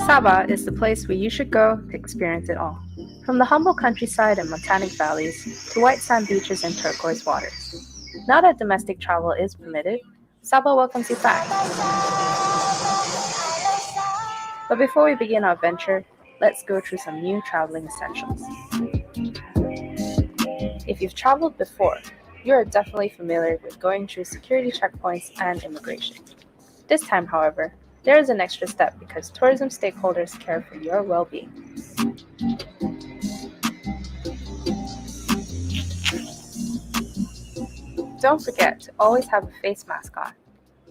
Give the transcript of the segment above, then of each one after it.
Sabah is the place where you should go to experience it all. From the humble countryside and montanic valleys to white sand beaches and turquoise waters. Now that domestic travel is permitted, Sabah welcomes you back. But before we begin our venture, let's go through some new traveling essentials. If you've traveled before, you are definitely familiar with going through security checkpoints and immigration. This time, however, there is an extra step because tourism stakeholders care for your well-being. Don't forget to always have a face mask on,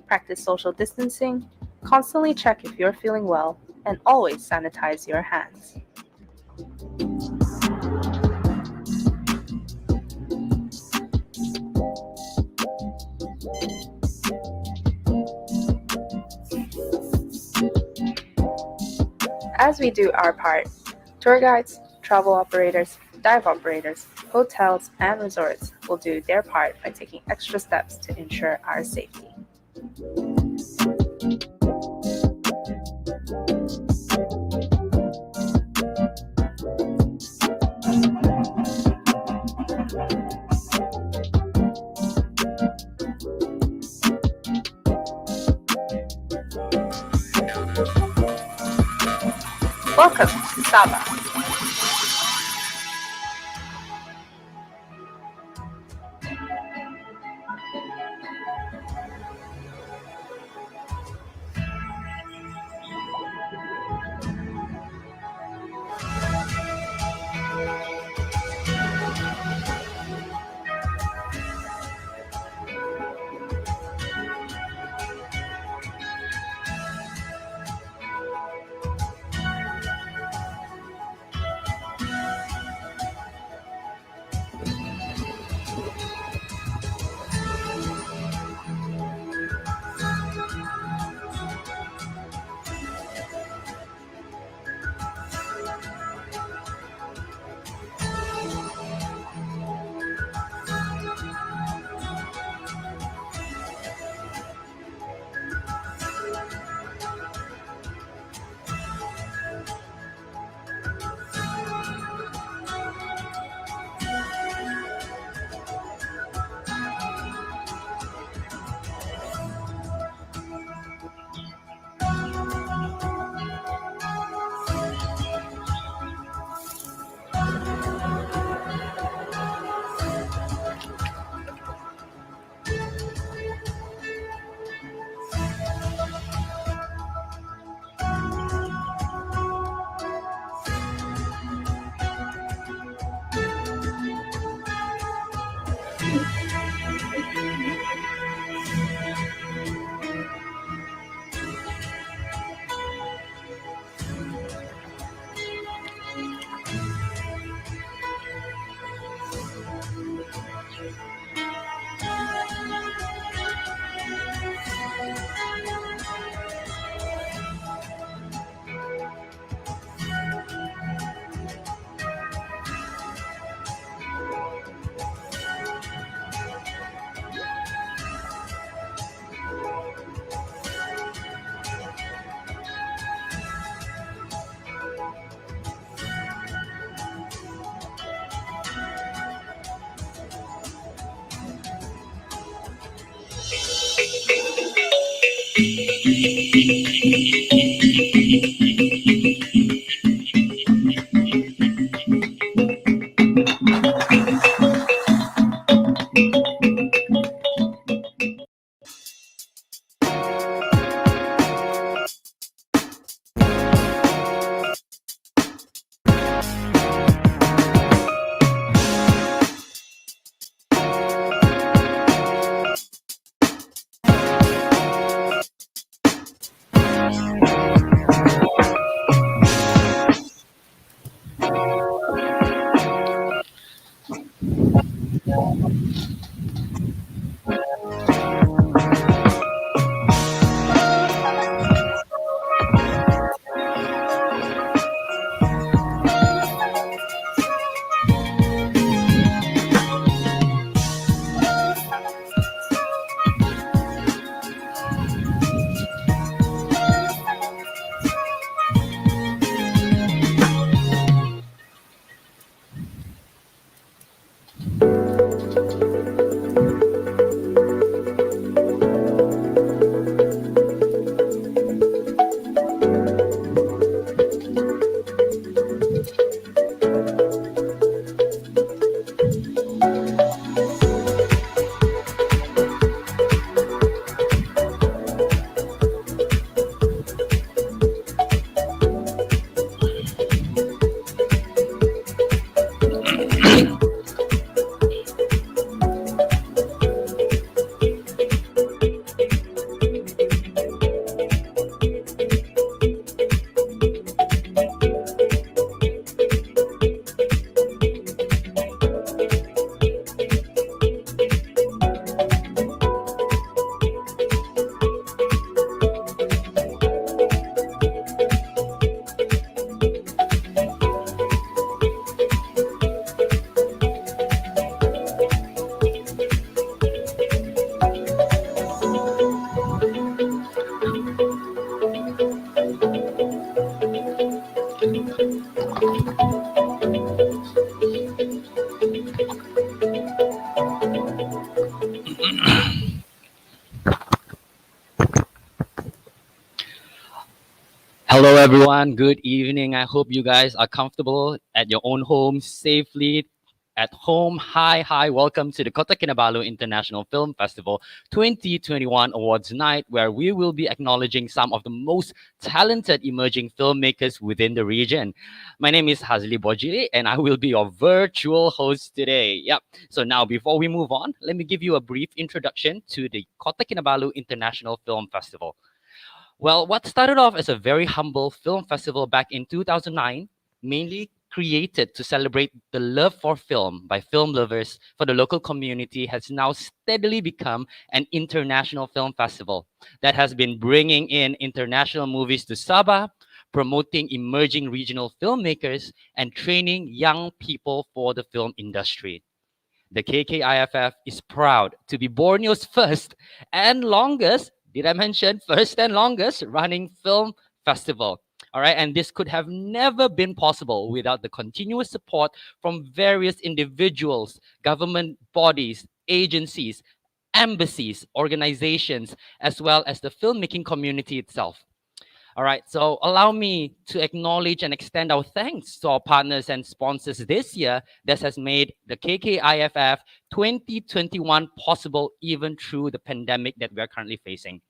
practice social distancing, constantly check if you're feeling well, and always sanitize your hands. As we do our part, tour guides, travel operators, dive operators, hotels, and resorts will do their part by taking extra steps to ensure our safety. Welcome to Sabah. Hello, everyone. Good evening. I hope you guys are comfortable at your own home, safely at home. Hi. Welcome to the Kota Kinabalu International Film Festival 2021 Awards Night, where we will be acknowledging some of the most talented emerging filmmakers within the region. My name is Hazli Bojili, and I will be your virtual host today. Yep. So now, before we move on, let me give you a brief introduction to the Kota Kinabalu International Film Festival. Well, what started off as a very humble film festival back in 2009, mainly created to celebrate the love for film by film lovers for the local community, has now steadily become an international film festival that has been bringing in international movies to Sabah, promoting emerging regional filmmakers, and training young people for the film industry. The KKIFF is proud to be Borneo's first and longest, did I mention first and longest running film festival? All right, and this could have never been possible without the continuous support from various individuals, government bodies, agencies, embassies, organizations, as well as the filmmaking community itself. All right, so allow me to acknowledge and extend our thanks to our partners and sponsors this year that has made the KKIFF 2021 possible even through the pandemic that we are currently facing.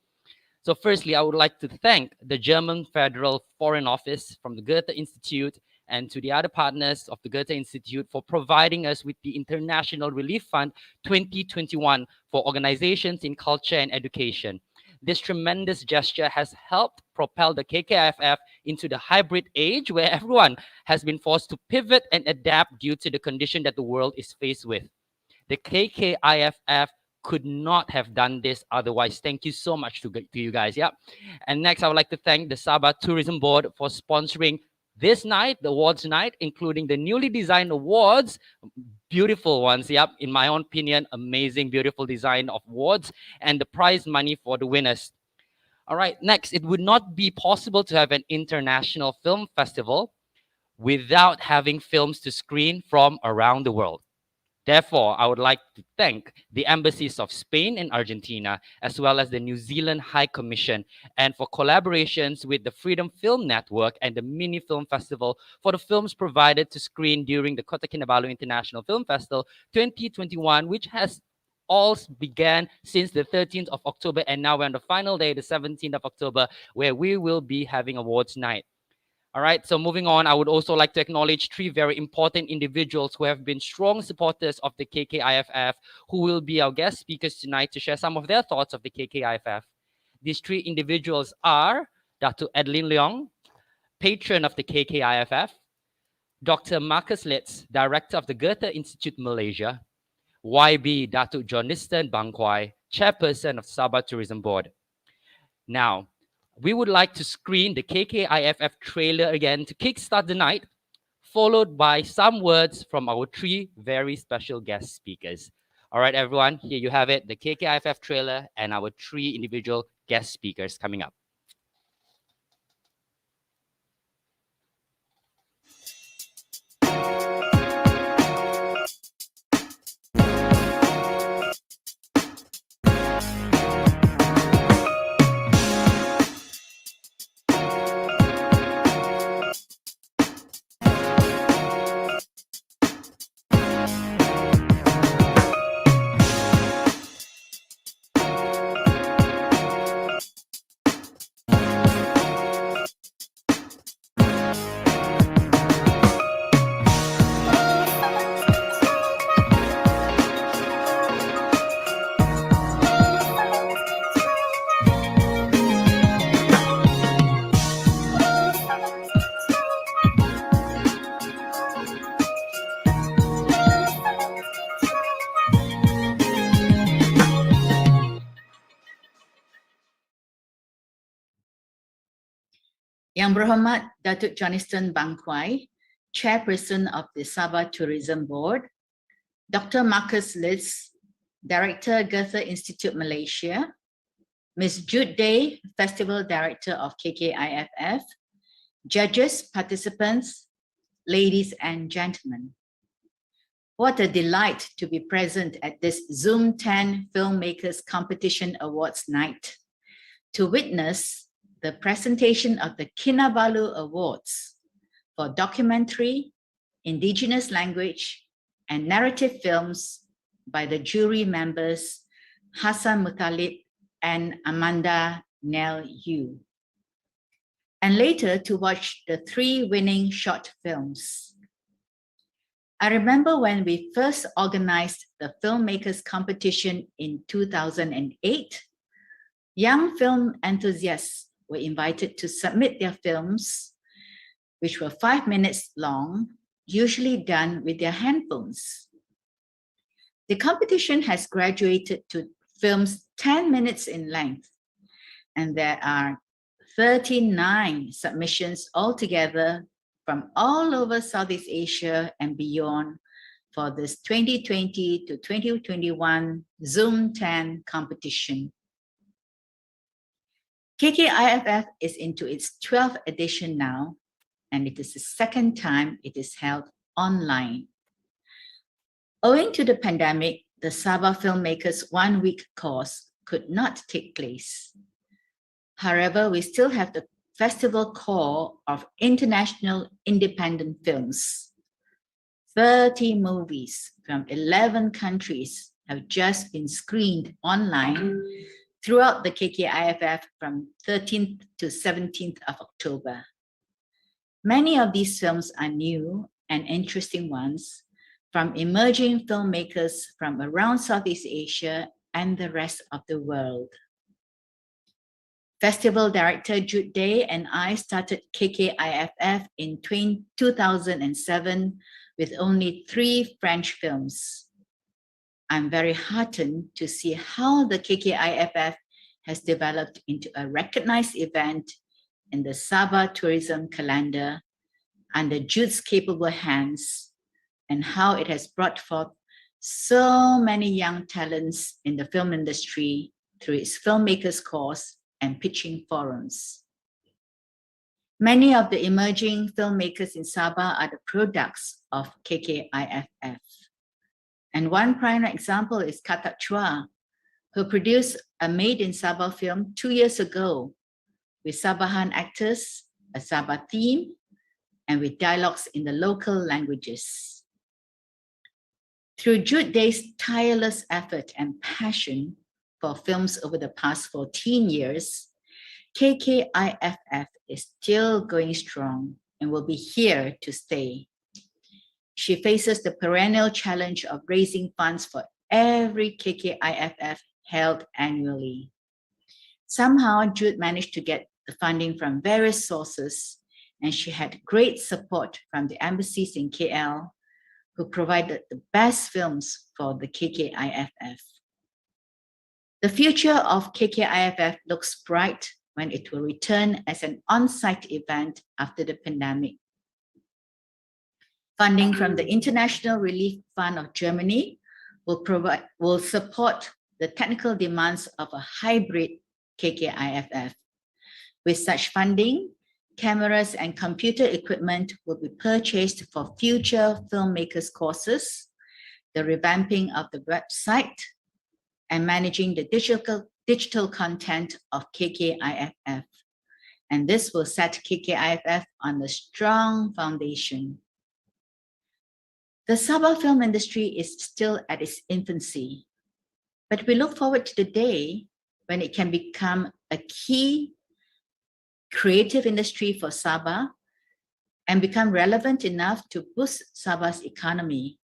So, firstly, I would like to thank the German Federal Foreign Office from the Goethe Institute and to the other partners of the Goethe Institute for providing us with the International Relief Fund 2021 for organizations in culture and education. This tremendous gesture has helped propel the KKIFF into the hybrid age where everyone has been forced to pivot and adapt due to the condition that the world is faced with. The KKIFF could not have done this otherwise. Thank you so much to you guys. Yeah. And next, I would like to thank the Sabah Tourism Board for sponsoring this night, the awards night, including the newly designed awards, beautiful ones. Yep. In my own opinion, amazing, beautiful design of awards and the prize money for the winners. All right. Next, it would not be possible to have an international film festival without having films to screen from around the world. Therefore, I would like to thank the embassies of Spain and Argentina, as well as the New Zealand High Commission, and for collaborations with the Freedom Film Network and the Mini Film Festival for the films provided to screen during the Kota Kinabalu International Film Festival 2021, which has all began since the 13th of October, and now we're on the final day, the 17th of October, where we will be having awards night. All right, so moving on, I would also like to acknowledge three very important individuals who have been strong supporters of the KKIFF, who will be our guest speakers tonight to share some of their thoughts of the KKIFF. These three individuals are Dr. Adeline Leong, patron of the KKIFF, Dr. Marcus Litz, director of the Goethe Institute Malaysia, YB Datuk Joniston Bangkwai, chairperson of Sabah Tourism Board. Now, we would like to screen the KKIFF trailer again to kickstart the night, followed by some words from our three very special guest speakers. All right, everyone, here you have it, the KKIFF trailer and our three individual guest speakers coming up. Yang Berhormat Datuk Joniston Bangkwai, Chairperson of the Sabah Tourism Board, Dr. Marcus Litz, Director, Goethe Institute Malaysia, Ms. Jude Day, Festival Director of KKIFF, judges, participants, ladies and gentlemen. What a delight to be present at this Zoom10 Filmmakers Competition Awards night, to witness the presentation of the Kinabalu Awards for documentary, Indigenous language, and narrative films by the jury members Hassan Mutalib and Amanda Nell Yu. And later to watch the 3 winning short films. I remember when we first organized the Filmmakers Competition in 2008, young film enthusiasts were invited to submit their films, which were 5 minutes long, usually done with their handphones. The competition has graduated to films 10 minutes in length, and there are 39 submissions altogether from all over Southeast Asia and beyond for this 2020 to 2021 Zoom10 competition. KKIFF is into its 12th edition now, and it is the second time it is held online. Owing to the pandemic, the Sabah Filmmakers 1-week course could not take place. However, we still have the festival core of international independent films. 30 movies from 11 countries have just been screened online throughout the KKIFF from 13th to 17th of October. Many of these films are new and interesting ones from emerging filmmakers from around Southeast Asia and the rest of the world. Festival director Jude Day and I started KKIFF in 2007 with only 3 French films. I'm very heartened to see how the KKIFF has developed into a recognized event in the Sabah tourism calendar under Jude's capable hands, and how it has brought forth so many young talents in the film industry through its filmmakers course and pitching forums. Many of the emerging filmmakers in Sabah are the products of KKIFF. And one prime example is Katak Chua, who produced a Made in Sabah film 2 years ago with Sabahan actors, a Sabah theme, and with dialogues in the local languages. Through Jude Day's tireless effort and passion for films over the past 14 years, KKIFF is still going strong and will be here to stay. She faces the perennial challenge of raising funds for every KKIFF held annually. Somehow, Jude managed to get the funding from various sources, and she had great support from the embassies in KL, who provided the best films for the KKIFF. The future of KKIFF looks bright when it will return as an on-site event after the pandemic. Funding from the International Relief Fund of Germany will support the technical demands of a hybrid KKIFF. With such funding, cameras and computer equipment will be purchased for future filmmakers courses, the revamping of the website, and managing the digital content of KKIFF. And this will set KKIFF on a strong foundation. The Sabah film industry is still at its infancy, but we look forward to the day when it can become a key creative industry for Sabah and become relevant enough to boost Sabah's economy.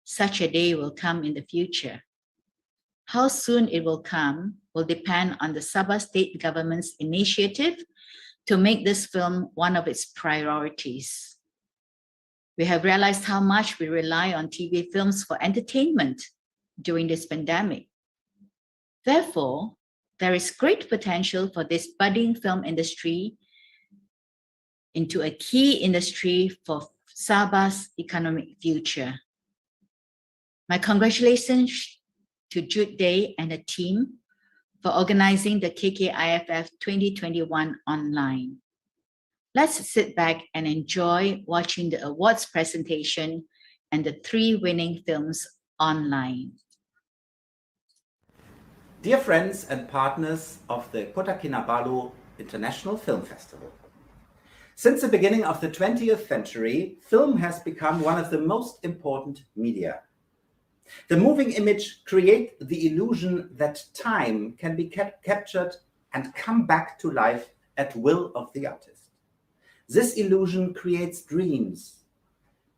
Such a day will come in the future. How soon it will come will depend on the Sabah state government's initiative to make this film one of its priorities. We have realized how much we rely on TV films for entertainment during this pandemic. Therefore, there is great potential for this budding film industry into a key industry for Sabah's economic future. My congratulations to Jude Day and the team for organizing the KKIFF 2021 online. Let's sit back and enjoy watching the awards presentation and the 3 winning films online. Dear friends and partners of the Golden Kinabalu International Film Festival. Since the beginning of the 20th century, film has become one of the most important media. The moving image creates the illusion that time can be captured and come back to life at will of the artist. This illusion creates dreams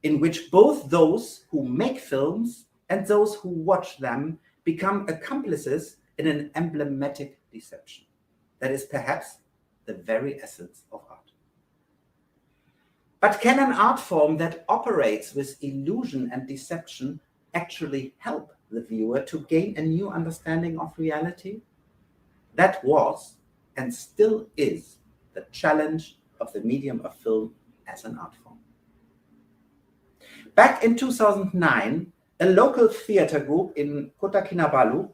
in which both those who make films and those who watch them become accomplices in an emblematic deception. That is perhaps the very essence of art. But can an art form that operates with illusion and deception actually help the viewer to gain a new understanding of reality? That was and still is the challenge of the medium of film as an art form. Back in 2009, a local theater group in Golden Kinabalu,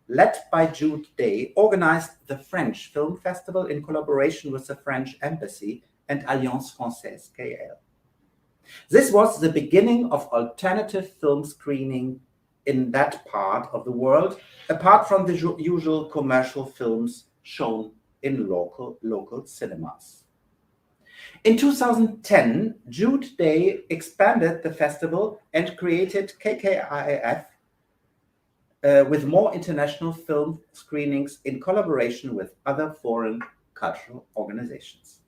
led by Jude Day, organized the French Film Festival in collaboration with the French Embassy and Alliance Française KL. This was the beginning of alternative film screening in that part of the world, apart from the usual commercial films shown in local cinemas. In 2010, Jude Day expanded the festival and created KKIFF with more international film screenings in collaboration with other foreign cultural organizations.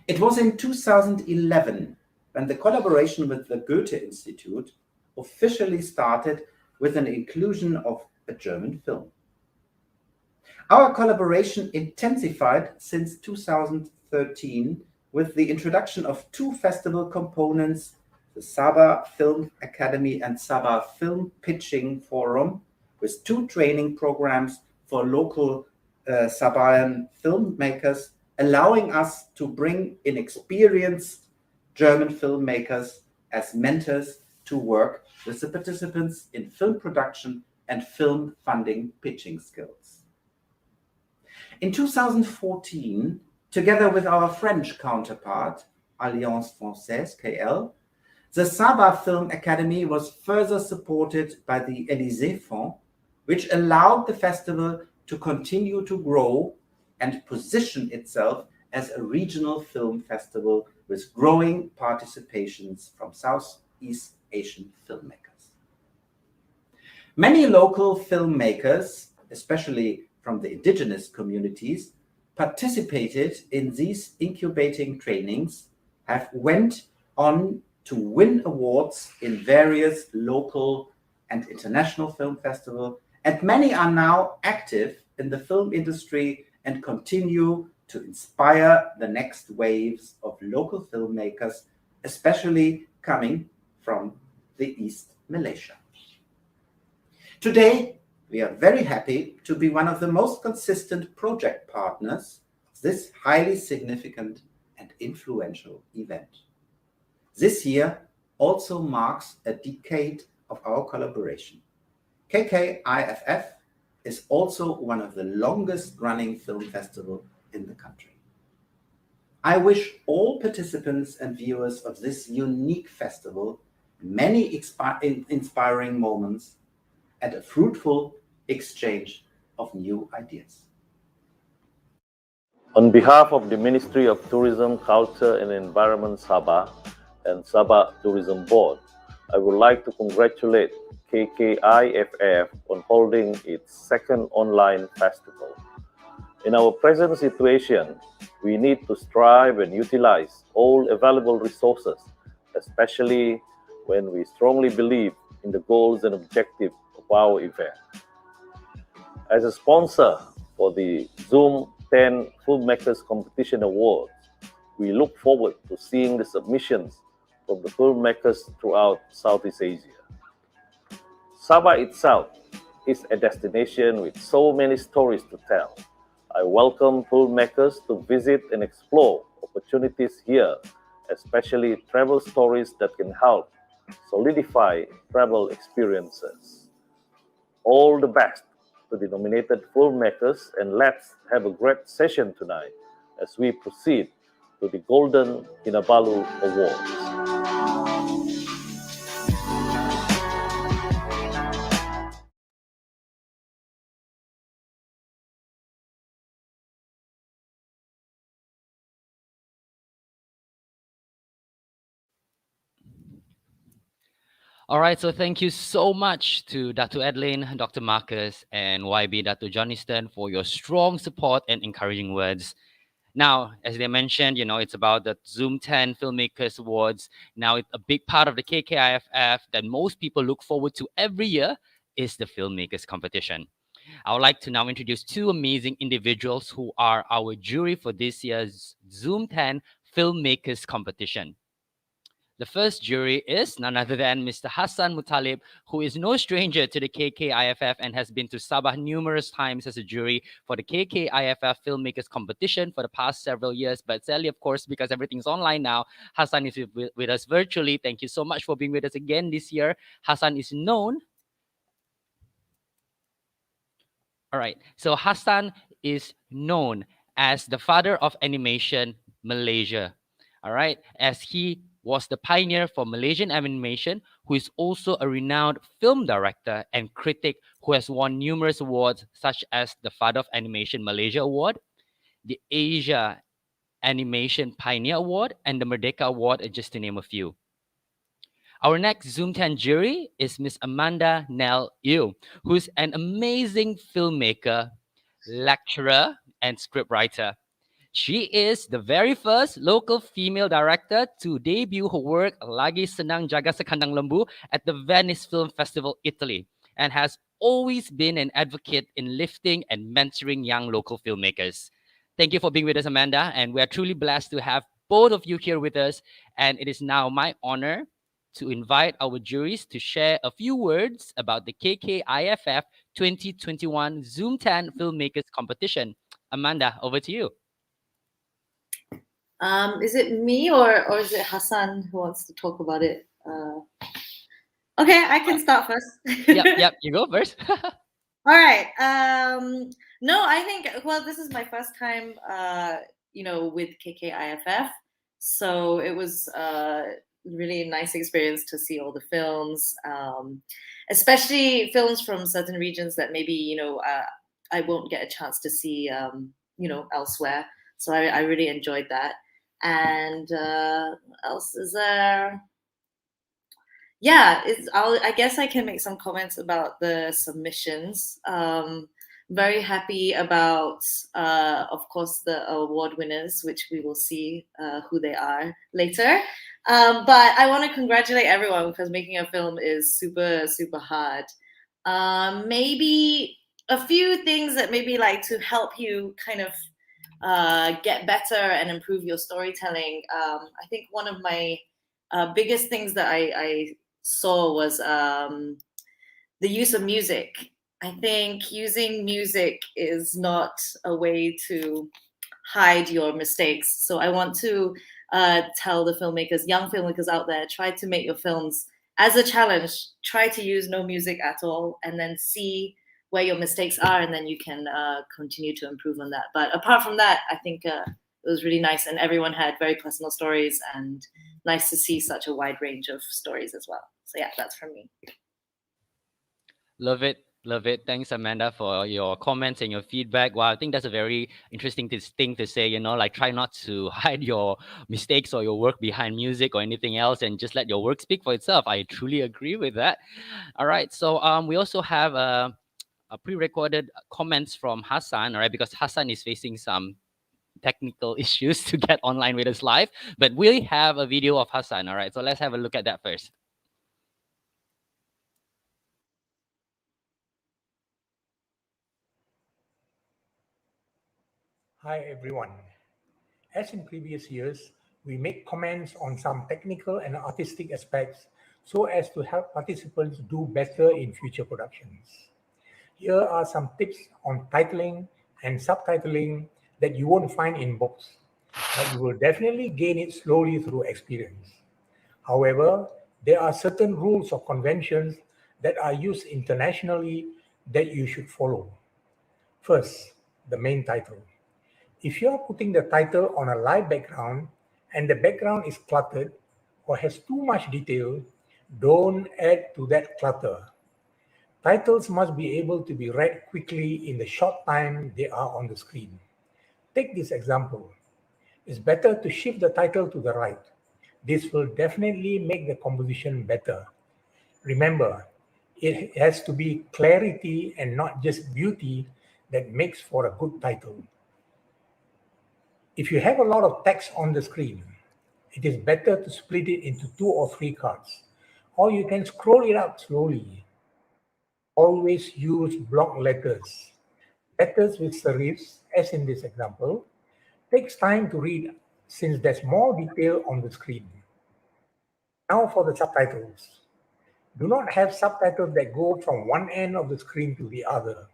It was in 2011 when the collaboration with the Goethe Institute officially started with an inclusion of a German film. Our collaboration intensified since 2013 with the introduction of two festival components, the Sabah Film Academy and Sabah Film Pitching Forum, with two training programs for local Sabayan filmmakers, allowing us to bring in experienced German filmmakers as mentors to work with the participants in film production and film funding pitching skills. In 2014, together with our French counterpart, Alliance Française KL, the Sabah Film Academy was further supported by the Élysée Fund, which allowed the festival to continue to grow and position itself as a regional film festival with growing participations from Southeast Asian filmmakers. Many local filmmakers, especially from the indigenous communities, participated in these incubating trainings, have went on to win awards in various local and international film festivals, and many are now active in the film industry and continue to inspire the next waves of local filmmakers, especially coming from the East Malaysia. Today, we are very happy to be one of the most consistent project partners of this highly significant and influential event. This year also marks a decade of our collaboration. KKIFF is also one of the longest running film festivals in the country. I wish all participants and viewers of this unique festival many inspiring moments and a fruitful exchange of new ideas. On behalf of the Ministry of Tourism, Culture and Environment Sabah and Sabah Tourism Board, I would like to congratulate KKIFF on holding its second online festival. In our present situation, we need to strive and utilize all available resources, especially when we strongly believe in the goals and objectives of our event. As a sponsor for the Zoom10 Filmmakers Competition Awards, we look forward to seeing the submissions from the filmmakers throughout Southeast Asia. Sabah itself is a destination with so many stories to tell. I welcome filmmakers to visit and explore opportunities here, especially travel stories that can help solidify travel experiences. All the best to the nominated filmmakers, and let's have a great session tonight as we proceed to the Golden Kinabalu Awards. All right, so thank you so much to Datu Adeline, Dr. Marcus, and YB Datu Johnston for your strong support and encouraging words. Now, as they mentioned, it's about the Zoom10 Filmmakers Awards. Now, a big part of the KKIFF that most people look forward to every year is the Filmmakers Competition. I would like to now introduce two amazing individuals who are our jury for this year's Zoom10 Filmmakers Competition. The first jury is none other than Mr. Hassan Mutalib, who is no stranger to the KKIFF and has been to Sabah numerous times as a jury for the KKIFF Filmmakers Competition for the past several years. But sadly, of course, because everything's online now, Hassan is with us virtually. Thank you so much for being with us again this year. Hassan is known. All right. So Hassan is known as the father of animation Malaysia. All right. As he was the pioneer for Malaysian animation, who is also a renowned film director and critic who has won numerous awards, such as the Father of Animation Malaysia Award, the Asia Animation Pioneer Award, and the Merdeka Award, just to name a few. Our next Zoom 10 jury is Miss Amanda Nell Yu, who's an amazing filmmaker, lecturer, and scriptwriter. She is the very first local female director to debut her work Lagi Senang Jaga Sekandang Lembu at the Venice Film Festival, Italy, and has always been an advocate in lifting and mentoring young local filmmakers. Thank you for being with us, Amanda, and we are truly blessed to have both of you here with us. And it is now my honor to invite our juries to share a few words about the KKIFF 2021 Zoom 10 Filmmakers Competition. Amanda, over to you. Is it me or is it Hassan who wants to talk about it? Okay, I can start first. Yep, you go first. All right. No, I think, well, this is my first time, with KKIFF. So it was really nice experience to see all the films, especially films from certain regions that maybe, I won't get a chance to see, elsewhere. So I really enjoyed that. And what else is there? Yeah, I guess I can make some comments about the submissions. Very happy about, of course, the award winners, which we will see who they are later. But I want to congratulate everyone because making a film is super, super hard. Maybe a few things that maybe like to help you kind of get better and improve your storytelling. I think one of my biggest things that I saw was the use of music. I think using music is not a way to hide your mistakes. So I want to tell the filmmakers, young filmmakers out there, try to make your films as a challenge. Try to use no music at all and then see where your mistakes are, and then you can continue to improve on that. But apart from that, I think it was really nice, and everyone had very personal stories, and nice to see such a wide range of stories as well. So yeah, that's from me. Love it. Thanks, Amanda, for your comments and your feedback. Wow, I think that's a very interesting thing to say, like try not to hide your mistakes or your work behind music or anything else and just let your work speak for itself. I truly agree with that. All right, so we also have a pre-recorded comments from Hassan, all right, because Hassan is facing some technical issues to get online with us live, but we have a video of Hassan, all right, so let's have a look at that first. Hi everyone. As in previous years, we make comments on some technical and artistic aspects so as to help participants do better in future productions. Here are some tips on titling and subtitling that you won't find in books, but you will definitely gain it slowly through experience. However, there are certain rules or conventions that are used internationally that you should follow. First, the main title. If you are putting the title on a live background and the background is cluttered or has too much detail, don't add to that clutter. Titles must be able to be read quickly in the short time they are on the screen. Take this example. It's better to shift the title to the right. This will definitely make the composition better. Remember, it has to be clarity and not just beauty that makes for a good title. If you have a lot of text on the screen, it is better to split it into 2 or 3 cards, or you can scroll it up slowly. Always use block letters. Letters with serifs, as in this example, takes time to read since there's more detail on the screen. Now for the subtitles. Do not have subtitles that go from one end of the screen to the other.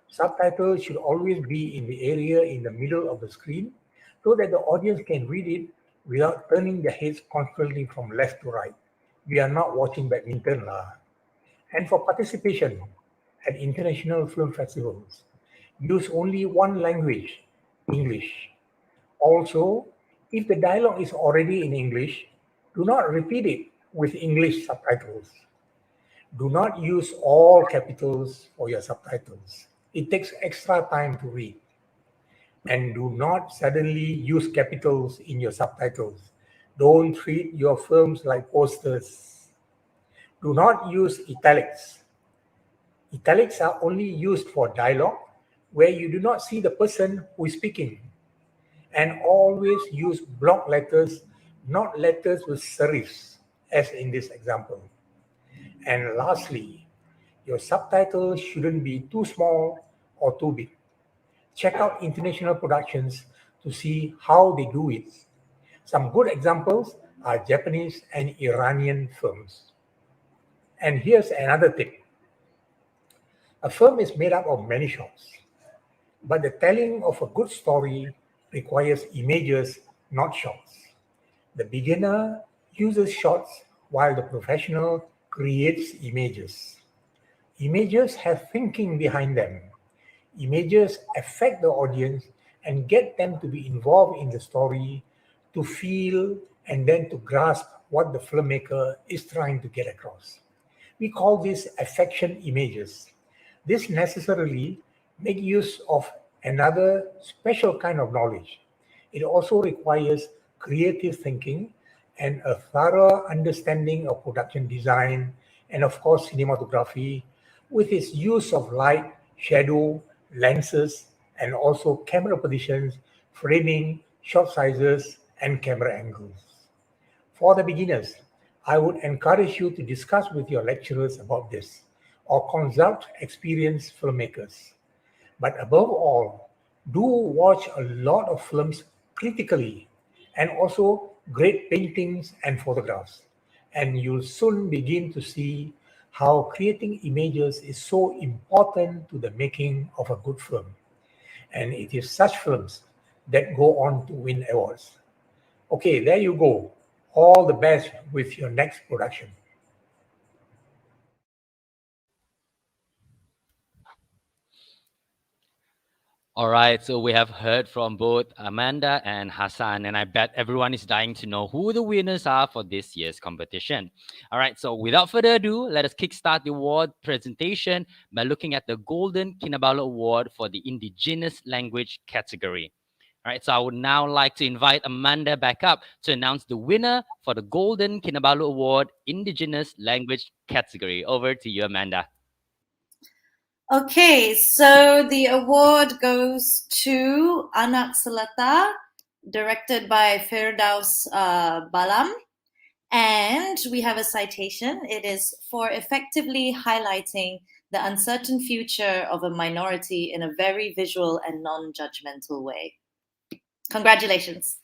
Subtitles should always be in the area in the middle of the screen so that the audience can read it without turning their heads constantly from left to right. We are not watching badminton lah. And for participation at international film festivals, use only one language, English. Also, if the dialogue is already in English, do not repeat it with English subtitles. Do not use all capitals for your subtitles. It takes extra time to read. And do not suddenly use capitals in your subtitles. Don't treat your films like posters. Do not use italics. Italics are only used for dialogue where you do not see the person who is speaking. And always use block letters, not letters with serifs, as in this example. And lastly, your subtitles shouldn't be too small or too big. Check out international productions to see how they do it. Some good examples are Japanese and Iranian films. And here's another tip. A film is made up of many shots, but the telling of a good story requires images, not shots. The beginner uses shots while the professional creates images. Images have thinking behind them. Images affect the audience and get them to be involved in the story, to feel, and then to grasp what the filmmaker is trying to get across. We call this affection images. This necessarily makes use of another special kind of knowledge. It also requires creative thinking and a thorough understanding of production design and, of course, cinematography with its use of light, shadow, lenses, and also camera positions, framing, shot sizes, and camera angles. For the beginners, I would encourage you to discuss with your lecturers about this or consult experienced filmmakers. But above all, do watch a lot of films critically and also great paintings and photographs. And you'll soon begin to see how creating images is so important to the making of a good film. And it is such films that go on to win awards. Okay, there you go. All the best with your next production. All right, so we have heard from both Amanda and Hassan, and I bet everyone is dying to know who the winners are for this year's competition. All right, so without further ado, let us kickstart the award presentation by looking at the Golden Kinabalu Award for the Indigenous Language category. All right, so I would now like to invite Amanda back up to announce the winner for the Golden Kinabalu Award Indigenous Language category. Over to you, Amanda. Okay, so the award goes to Anak Selata, directed by Firdaus Balam. And we have a citation. It is for effectively highlighting the uncertain future of a minority in a very visual and non-judgmental way. Congratulations.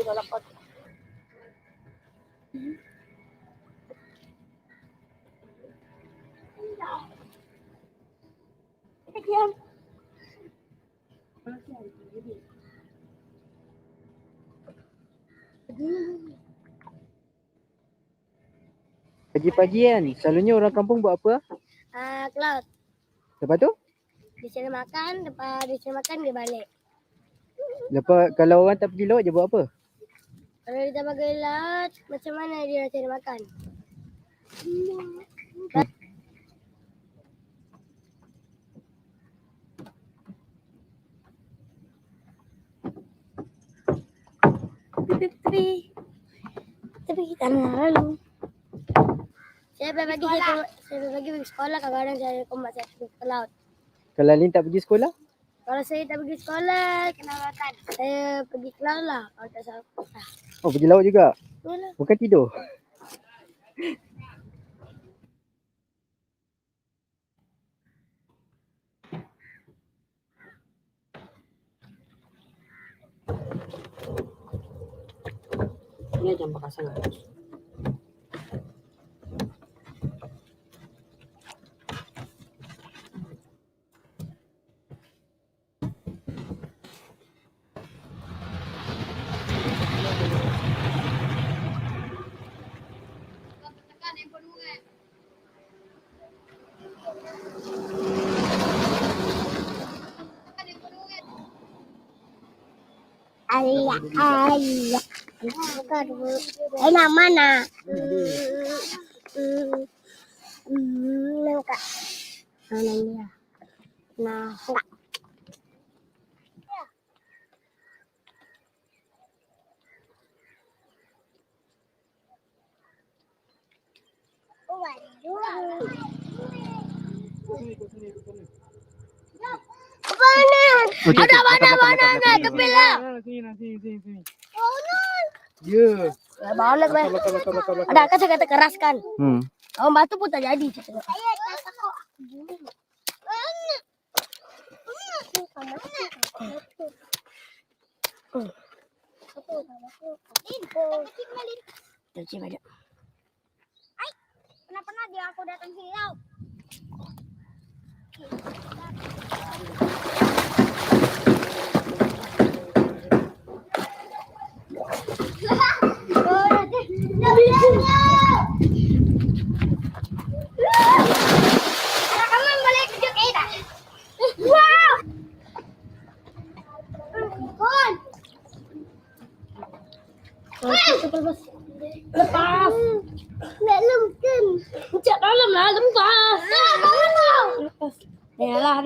tolak kot. Diam. Pagi-pagi kan, selalunya orang kampung buat apa? Ke laut. Lepas tu? Dia cari makan, lepas dia cari makan dia balik. Lepas kalau orang tak pergi laut dia buat apa? Kalau dia tak pergi laut, macam mana dia nak cari makan? Tapi kita nak lalu. Saya pagi pergi sekolah, kadang-kadang saya kompak saya pergi ke laut. Kalau Lin tak pergi sekolah? Kalau saya tak pergi sekolah, kena makan. Saya pergi ke laut lah, kalau tak salah. Oh, pergi laut juga? Yalah. Bukan tidur? Ini jam pakasang. Ayah. Enak mana? Enggak. Mana dia? Nah, enggak. Ada mana kepala? Sini. Ya. Balik lah. Ada kata-kata keras kan? Kalau batu pun tak jadi. Pernah dia aku datang sini tau. Lepas. Nak lemkan. Cak dalam lah, lepas. Lepas. Dah lah.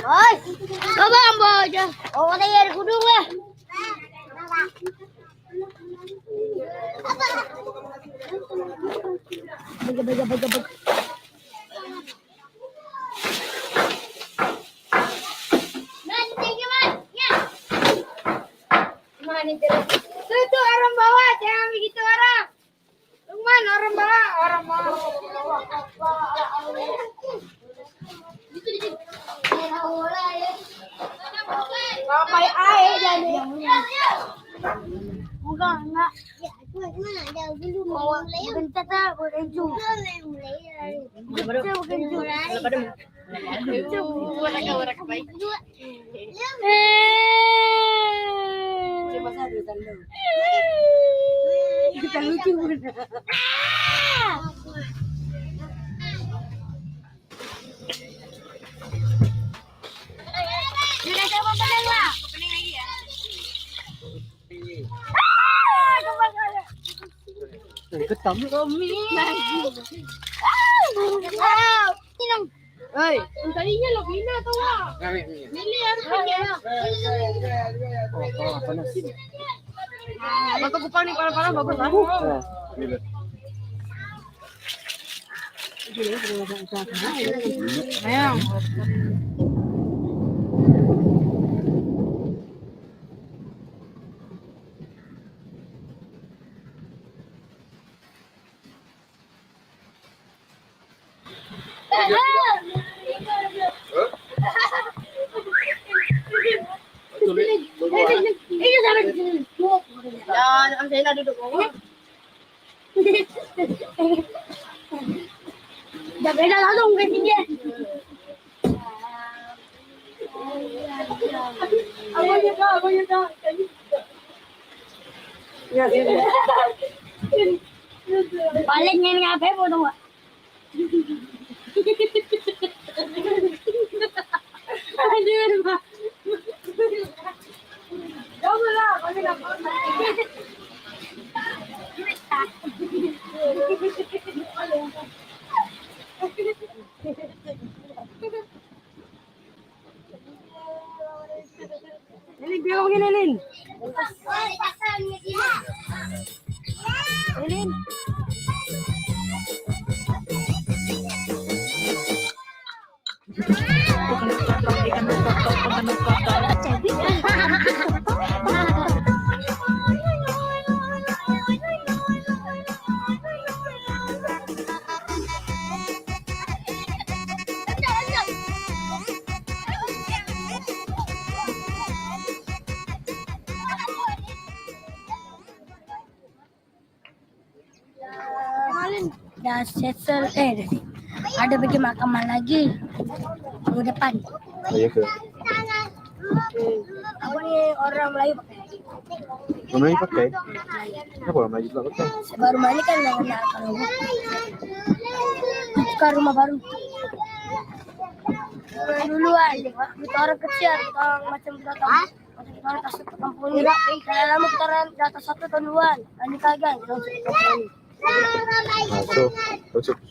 Oi, abang aja. Oh, ada air kudung lah. Baga. Itu orang bawah, jangan begitu orang. Lukman, orang bawah. Pakai air jadi. Enggak. Ya, mana ada belum mulai. Bentar tak boleh juga. Bukan juga. Orang baik. Kita lucu. Jangan coba pening lah. Pening lagi ya. Ketam. Hei, tadinya lo bina tau lah. Milih harus pindah. Panas. Batu kupang ni parah-parah bagus lah. Ayang. Jangan, saya nak duduk bawah. Dah beda langsung ke sini. Abang dah. Ya, sini. Paling yang apa pun tu. Aduh. Janganlah, kami nak. Lin, biar kau begini, Lin. Lin. Dah settle ada pergi mahkamah lagi minggu depan. Oh, ya ke? Apa ni orang Melayu pakai? Orang Melayu pakai? Kenapa orang Melayu pula pakai? Baru balik kan dengan kalau tukar rumah baru. Duluan, kita orang kecil, kita orang macam kita tahu. Macam kita orang kasih ke kampung ni. Kalau lama kita orang di atas 1 tahun duluan. Kali kagak kita masuk ke kampung ni.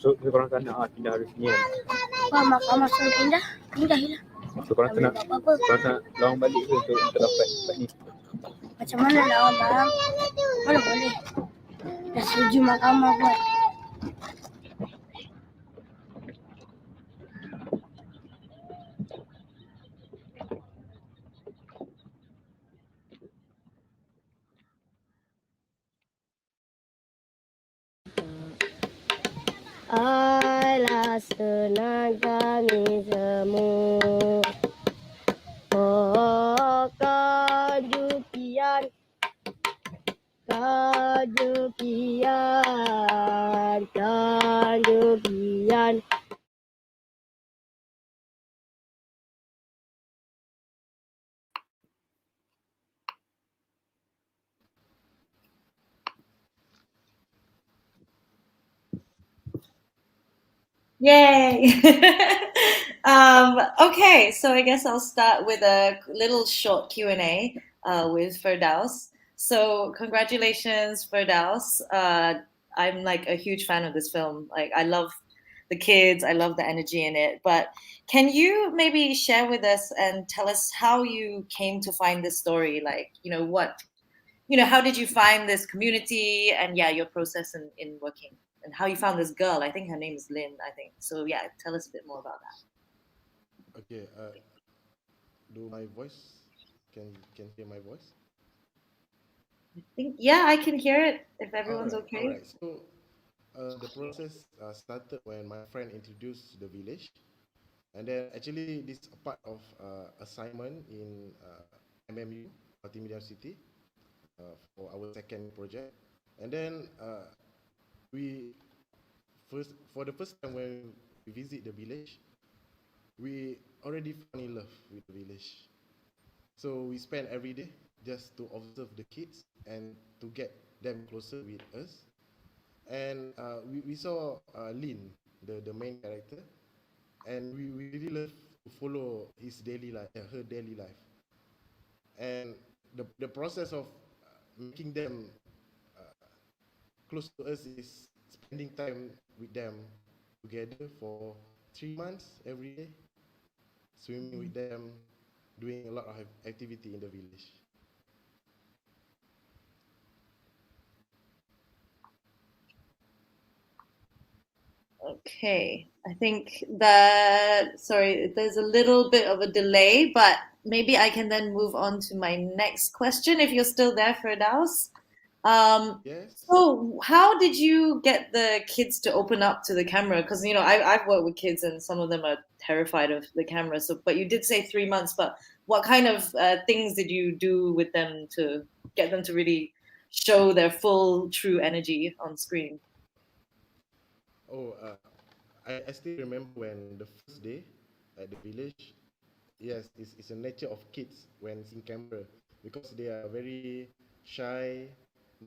So korang tak nak pindah dari sini kan? Apa mahkamah suruh pindah? Pindah lah. So korang tak nak lawang balik ke untuk dapat ni? Macam mana lawan bang? Mana boleh? Dah setuju mahkamah buat. Alah senang kami semua. Oh kajukian, kajukian. Yay! Okay, so I guess I'll start with a little short Q&A with Firdaus. So congratulations, Firdaus. I'm like a huge fan of this film. Like I love the kids, I love the energy in it. But can you maybe share with us and tell us how you came to find this story? Like, how did you find this community and your process in working? And how you found this girl. I think her name is Lynn, I think. So yeah, tell us a bit more about that. Okay, do my voice, can hear my voice? I think, I can hear it if everyone's okay. Alright, so the process started when my friend introduced the village. And then actually this is a part of assignment in MMU, Multimedia City, for our second project. And then for the first time when we visit the village, we already fell in love with the village. So we spend every day just to observe the kids and to get them closer with us. And we saw Lin, the main character, and we really love to follow his daily life, her daily life. And the process of making them close to us is spending time with them together for 3 months every day, swimming with them, doing a lot of activity in the village. Okay, I think that, sorry, there's a little bit of a delay, but maybe I can then move on to my next question if you're still there, Firdaus. Yes. So how did you get the kids to open up to the camera? Because, you know, I've worked with kids and some of them are terrified of the camera. So, but you did say 3 months, but what kind of things did you do with them to get them to really show their full, true energy on screen? Oh, I still remember when the first day at the village. Yes, it's a nature of kids when seeing camera because they are very shy.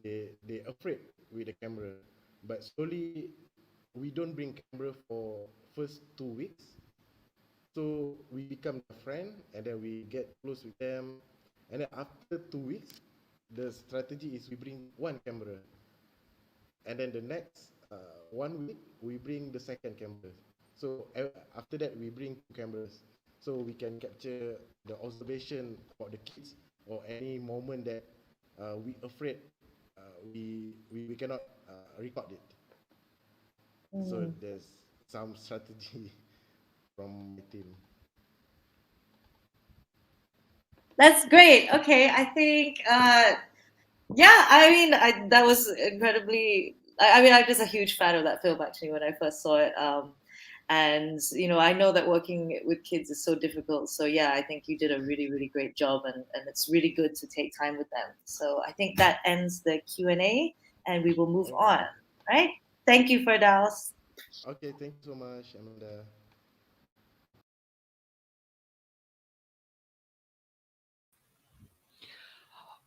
They afraid with the camera. But slowly, we don't bring camera for first 2 weeks. So we become a friend, and then we get close with them. And then after 2 weeks, the strategy is we bring one camera, and then the next 1 week we bring the second camera. So after that we bring two cameras, so we can capture the observation about the kids or any moment that we afraid we cannot record it. So there's some strategy from my team. That's great. Okay, I think, yeah, I mean, that was incredibly. I mean, I'm just a huge fan of that film actually when I first saw it. And you know, I know that working with kids is so difficult. So yeah, I think you did a really, really great job, and it's really good to take time with them. So I think that ends the Q&A, and we will move on. Right? Thank you, Firdaus. Okay, thank you so much, Amanda.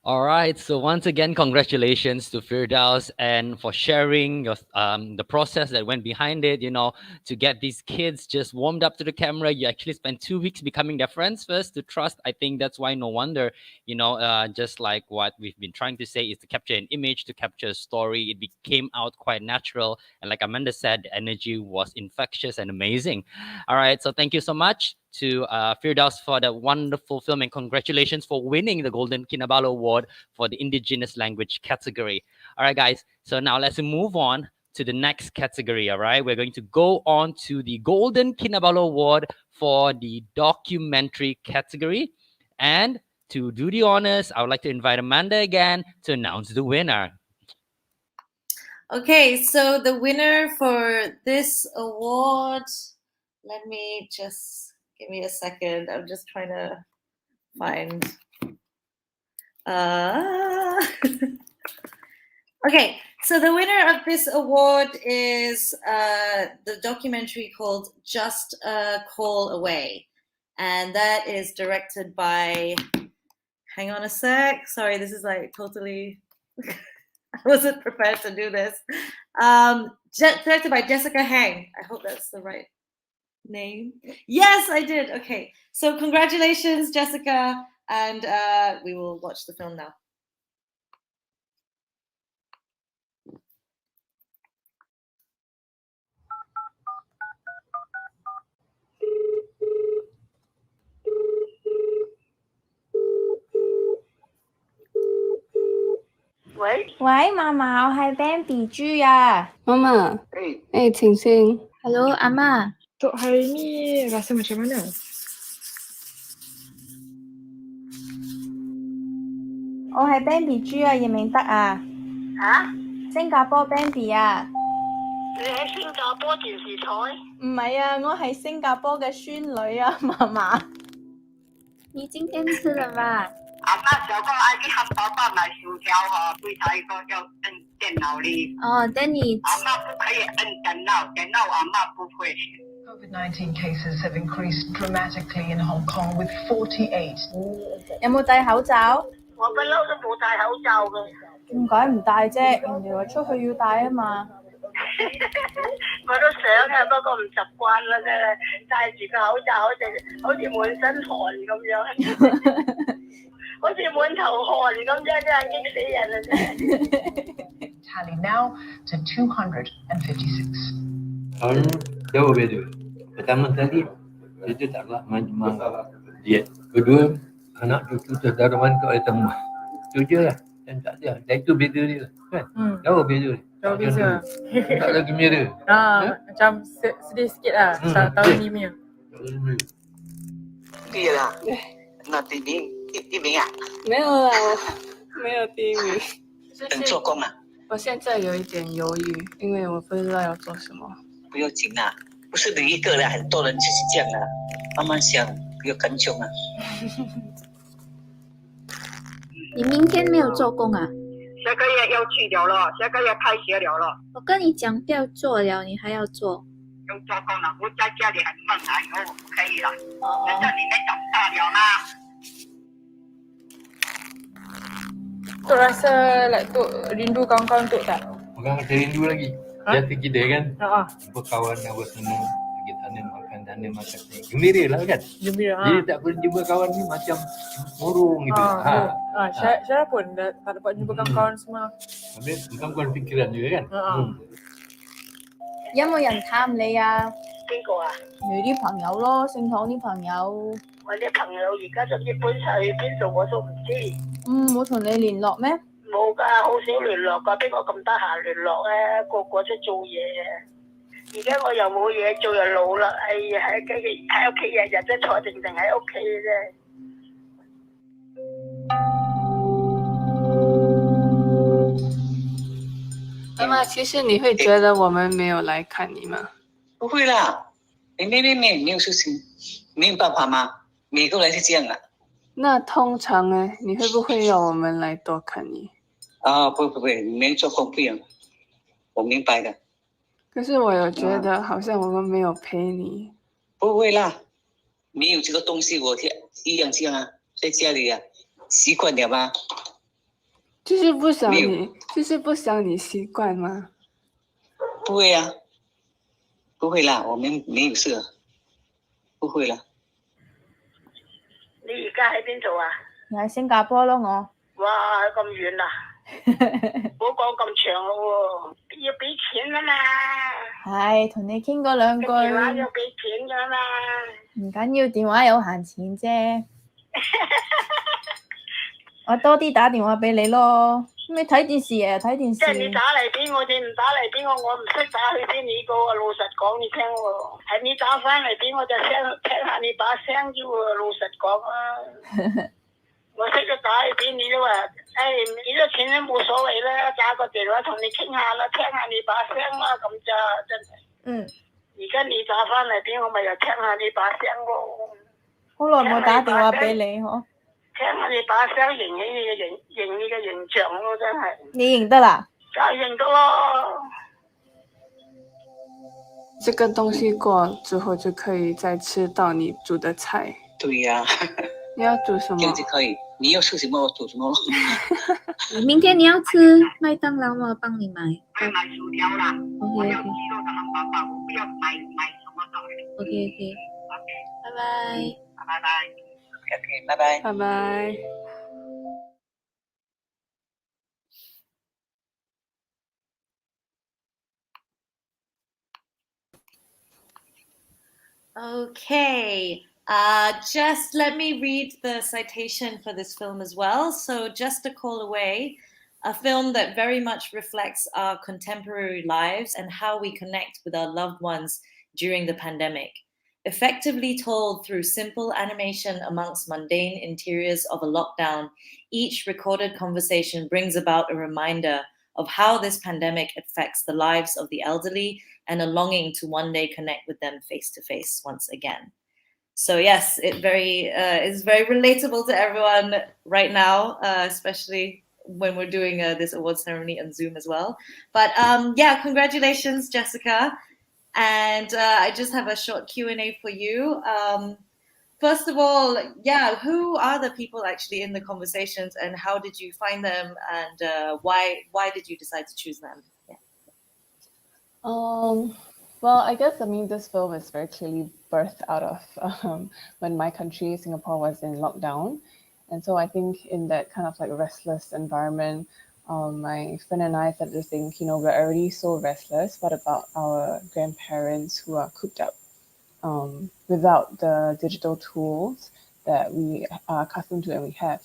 All right. So once again, congratulations to Firdaus and for sharing your the process that went behind it. You know, to get these kids just warmed up to the camera. You actually spent 2 weeks becoming their friends first to trust. I think that's why no wonder, you know, just like what we've been trying to say is to capture an image, to capture a story. It came out quite natural. And like Amanda said, the energy was infectious and amazing. All right. So thank you so much to Firdaus for the wonderful film, and congratulations for winning the Golden Kinabalu Award for the Indigenous Language category. All right, guys. So now let's move on to the next category. All right, we're going to go on to the Golden Kinabalu Award for the documentary category. And to do the honors, I would like to invite Amanda again to announce the winner. Okay, so the winner for this award, let me just give me a second. I'm just trying to find. Okay, so the winner of this award is the documentary called Just a Call Away. And that is directed by, hang on a sec. Sorry, this is like totally, I wasn't prepared to do this. Directed by Jessica Hang. I hope that's the right name. Yes, I did. Okay, so congratulations, Jessica. And we will watch the film now.喂，嫲嫲，我係 Bambi 豬啊。Mama. Sing Sing. Hello，阿媽。 Tok hari ni rasa macam mana? 我係 Bambi 豬啊，認唔認得啊？嚇？新加坡 Bambi 啊？你喺新加坡電視台？唔係啊，我係新加坡嘅孫女啊，嫲嫲。你今天吃了嗎？阿媽就講嗌啲漢堡包買薯條嗬，對睇個就摁電腦裡。哦，等你。阿媽不可以摁電腦，電腦阿媽不會。COVID-19 cases have increased dramatically in Hong Kong with 48. 有冇戴口罩？我不嬲都冇戴口罩嘅。點解唔戴啫？人哋話出去要戴啊嘛。我都想嘅，不過唔習慣啦啫，戴住個口罩好似滿身汗咁樣，好似滿頭汗咁啫，真係激死人啦真係。Tally now to 256. Jauh beza. Pertama kali kita tak nak diet. Kedua, anak cucu saudara mantap datang rumah. Itu je lah. Dan tak ada. Dan itu beza dia. Kan? Jauh beza dia. Jauh beza. Tak gembira. Macam sedih sikit lah tahun ni punya. 毕业了，那第一名啊？没有啦，我没有第一名。等做工啊？我现在有一点犹豫，因为我不知道要做什么。不要紧啊，不是你一个人，很多人就是这样啊，慢慢想，不要干穷啊。你明天没有做工啊？下个月要去了咯，下个月开学了咯。我跟你讲不要做了，你还要做。要做工了，我在家里很闷啊，以后我不可以了。现在你们长大了嘛。Tok rasa like Tok rindu kawan-kawan Tok tak? Orang masih rindu lagi. Jati kita kan. Ha. Kawan apa semua. Pergi tanam makan. Gembira lah kan. Gembira. Jadi tak pernah jumpa kawan ni macam murung gitu. Syarah pun tak dapat jumpa kawan-kawan semua. Habis kawan-kawan fikiran juga kan. 有冇人探你啊？邊個啊？你啲朋友咯，聖堂啲朋友。我啲朋友而家仲要搬晒去邊度我都唔知。冇同你聯絡咩？冇㗎，好少聯絡㗎，邊個咁得閒聯絡咧？個個出做嘢。而家我又冇嘢做，又老啦，哎呀，喺屋企日日都坐定定喺屋企嘅啫。妈妈，其实你会觉得我们没有来看你吗？不会啦，没有事情，没有办法吗？每个人是这样的。那通常呢，你会不会要我们来多看你？不会，你们做工不一样，我明白的。可是我有觉得好像我们没有陪你。不会啦，没有这个东西，我一样这样啊，在家里啊，习惯了吗？就是不想你习惯吗？不会啊，不会啦，我们没有事，不会啦。你而家喺邊度啊？你喺新加坡咯，我。哇，咁遠啊！唔好講咁長咯喎，要俾錢啊嘛。係，同你傾嗰兩句。電話要俾錢噶嘛。唔緊要，電話有閒錢啫。我多啲打電話俾你咯。咁你睇電視日日睇電視。即係你打嚟俾我，你唔打嚟俾我，我唔識打去俾你個喎。老實講你聽喎，係你打翻嚟俾我就聽下你把聲啫喎。老實講啊，我識得打去俾你都話，幾多錢都冇所謂啦，打個電話同你傾下啦，聽下你把聲啦，咁咋真係。而家你打翻嚟俾我，咪又聽下你把聲咯。好耐冇打電話俾你嗬。聽下你把聲，認你嘅形象咯，真係。你認得啦？梗係認得咯。这个东西过之后就可以再吃到你煮的菜。对呀。你要煮什么？这样就可以。你要吃什么我煮什么。明天你要吃麦当劳吗？我帮你买。買薯條啦。我要雞肉同埋爸爸，我不要買什麼東西。OK，拜拜。拜拜。OK， 拜拜。拜拜。Okay, just let me read the citation for this film as well. So, Just a Call Away, a film that very much reflects our contemporary lives and how we connect with our loved ones during the pandemic. Effectively told through simple animation amongst mundane interiors of a lockdown, each recorded conversation brings about a reminder of how this pandemic affects the lives of the elderly and a longing to one day connect with them face to face once again. So yes, it is very relatable to everyone right now, especially when we're doing this award ceremony on Zoom as well. But yeah, congratulations, Jessica. And I just have a short Q&A for you. First of all, yeah, who are the people actually in the conversations and how did you find them and why did you decide to choose them? Yeah. Well, I guess, this film is very clearly birthed out of when my country, Singapore, was in lockdown. And so I think in that kind of like restless environment, my friend and I started to think, we're already so restless. What about our grandparents who are cooped up without the digital tools that we are accustomed to and we have?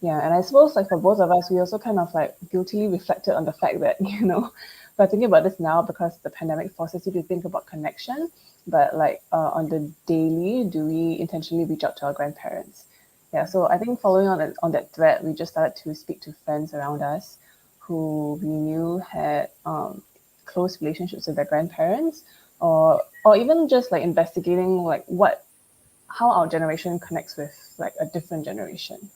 Yeah, and I suppose like for both of us, we also kind of like guiltily reflected on the fact that, we're thinking about this now because the pandemic forces you to think about connection, but like on the daily, do we intentionally reach out to our grandparents? Yeah, so I think following on that thread, we just started to speak to friends around us who we knew had close relationships with their grandparents, or even just like investigating like how our generation connects with like a different generation.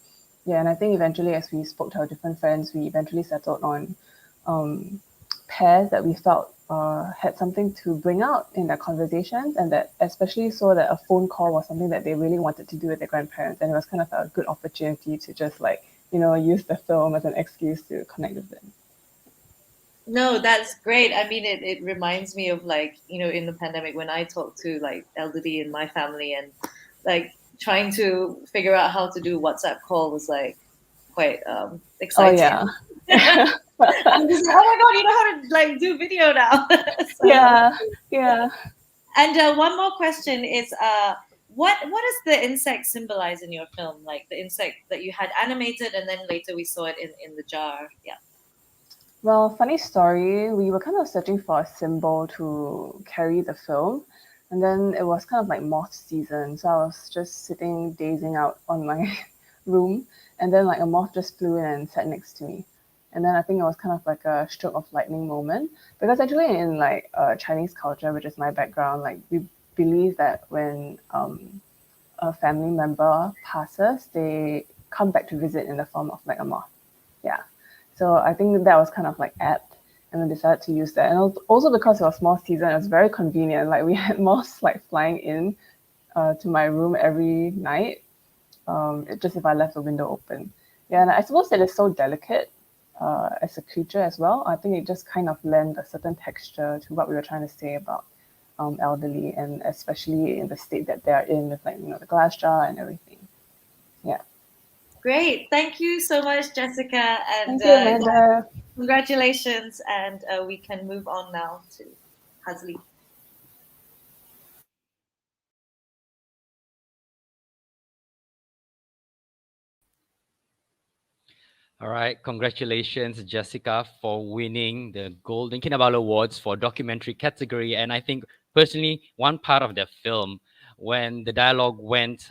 Yeah, and I think eventually, as we spoke to our different friends, we eventually settled on pairs that we felt had something to bring out in their conversations, and that especially so that a phone call was something that they really wanted to do with their grandparents, and it was kind of a good opportunity to just like use the film as an excuse to connect with them. No, that's great. I mean, it reminds me of like, in the pandemic when I talked to like elderly in my family, and like trying to figure out how to do WhatsApp call was like quite exciting. Oh yeah. I'm just like, oh my god, you know how to like do video now. So, yeah. And one more question is, what does the insect symbolize in your film? Like the insect that you had animated, and then later we saw it in the jar. Yeah. Well, funny story, we were kind of searching for a symbol to carry the film, and then it was kind of like moth season, so I was just sitting dazing out on my room, and then like a moth just flew in and sat next to me. And then I think it was kind of like a stroke of lightning moment, because actually in like Chinese culture, which is my background, like we believe that when a family member passes, they come back to visit in the form of like a moth. Yeah. So I think that was kind of like apt, and we decided to use that. And also because it was moth season, it was very convenient. Like we had moths like flying in to my room every night, just if I left the window open. Yeah, and I suppose that it's so delicate as a creature as well. I think it just kind of lent a certain texture to what we were trying to say about elderly, and especially in the state that they're in with like the glass jar and everything. Yeah. Great. Thank you so much, Jessica. And Thank you, Amanda. Congratulations. And we can move on now to Hazli. All right, congratulations, Jessica, for winning the Golden Kinabalu Awards for documentary category. And I think personally, one part of the film, when the dialogue went,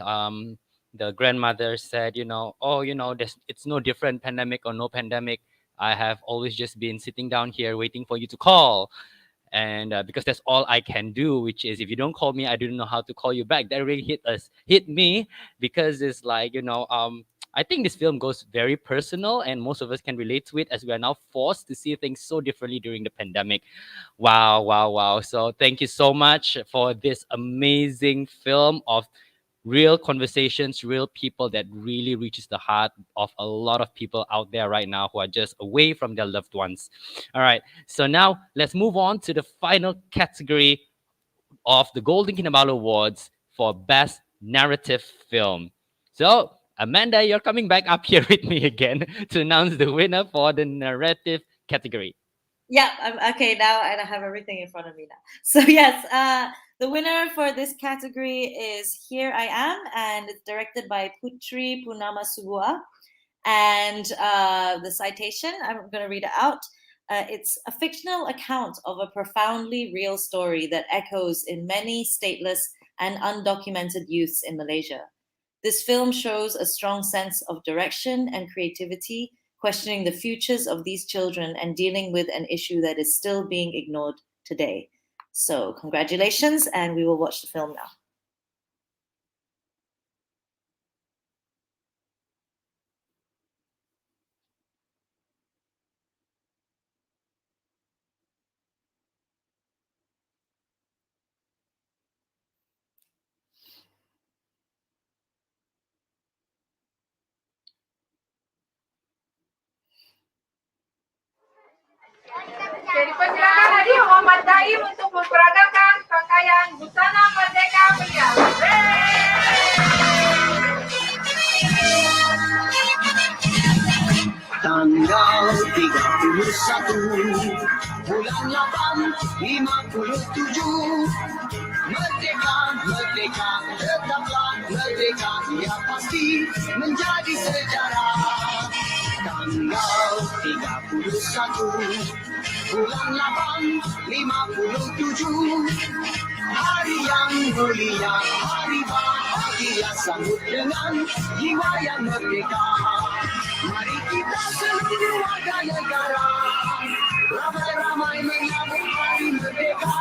the grandmother said, it's no different, pandemic or no pandemic. I have always just been sitting down here waiting for you to call. And because that's all I can do, which is if you don't call me, I don't know how to call you back. That really hit me, because it's like, I think this film goes very personal, and most of us can relate to it, as we are now forced to see things so differently during the pandemic. Wow. So thank you so much for this amazing film of real conversations, real people that really reaches the heart of a lot of people out there right now who are just away from their loved ones. All right, so now let's move on to the final category of the Golden Kinabalu Awards for Best Narrative Film. So, Amanda, you're coming back up here with me again to announce the winner for the narrative category. Yeah, I'm okay now, and I have everything in front of me now. So yes, the winner for this category is Here I Am, and it's directed by Putri Purnama Subua. And the citation, I'm going to read it out. It's a fictional account of a profoundly real story that echoes in many stateless and undocumented youths in Malaysia. This film shows a strong sense of direction and creativity, questioning the futures of these children and dealing with an issue that is still being ignored today. So congratulations, and we will watch the film now. Dipersilakan Haji Muhammad Taim untuk memperagakan pakaian busana merdeka pria. Tanggal 31 bulan 8 57 Merdeka, merdeka, tetaplah merdeka, ia pasti menjadi sejarah. Bulan 8, 57. Hari yang mulia, hari bahagia, sambut dengan jiwa yang merdeka. Mari kita seluruh warga negara ramai-ramai menyambut hari merdeka.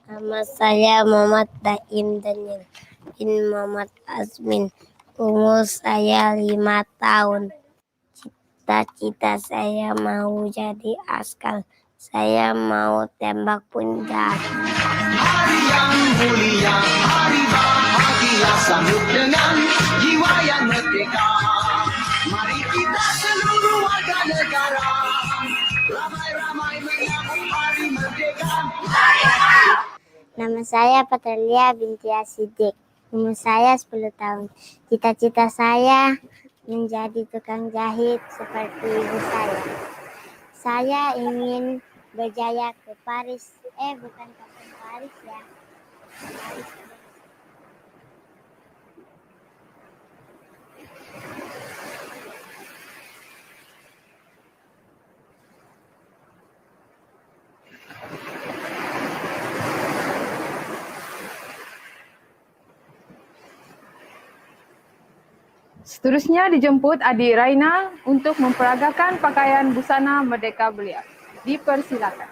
Nama saya Muhammad Daim Daniel bin Muhammad Azmin. Umur saya 5 tahun. Cita-cita saya mau jadi askar. Saya mau tembak penjahat. Hari yang mulia, hari bahagia, sambut dengan jiwa yang merdeka. Mari kita seluruh warga negara ramai-ramai menyambut hari merdeka. Nama saya Patrelia binti Asidik. Umur saya 10 tahun. Cita-cita saya menjadi tukang jahit seperti ibu saya. Saya ingin berjaya ke Paris. Bukan ke Paris ya. Paris. Seterusnya dijemput adik Raina untuk memperagakan pakaian busana merdeka belia. Dipersilakan.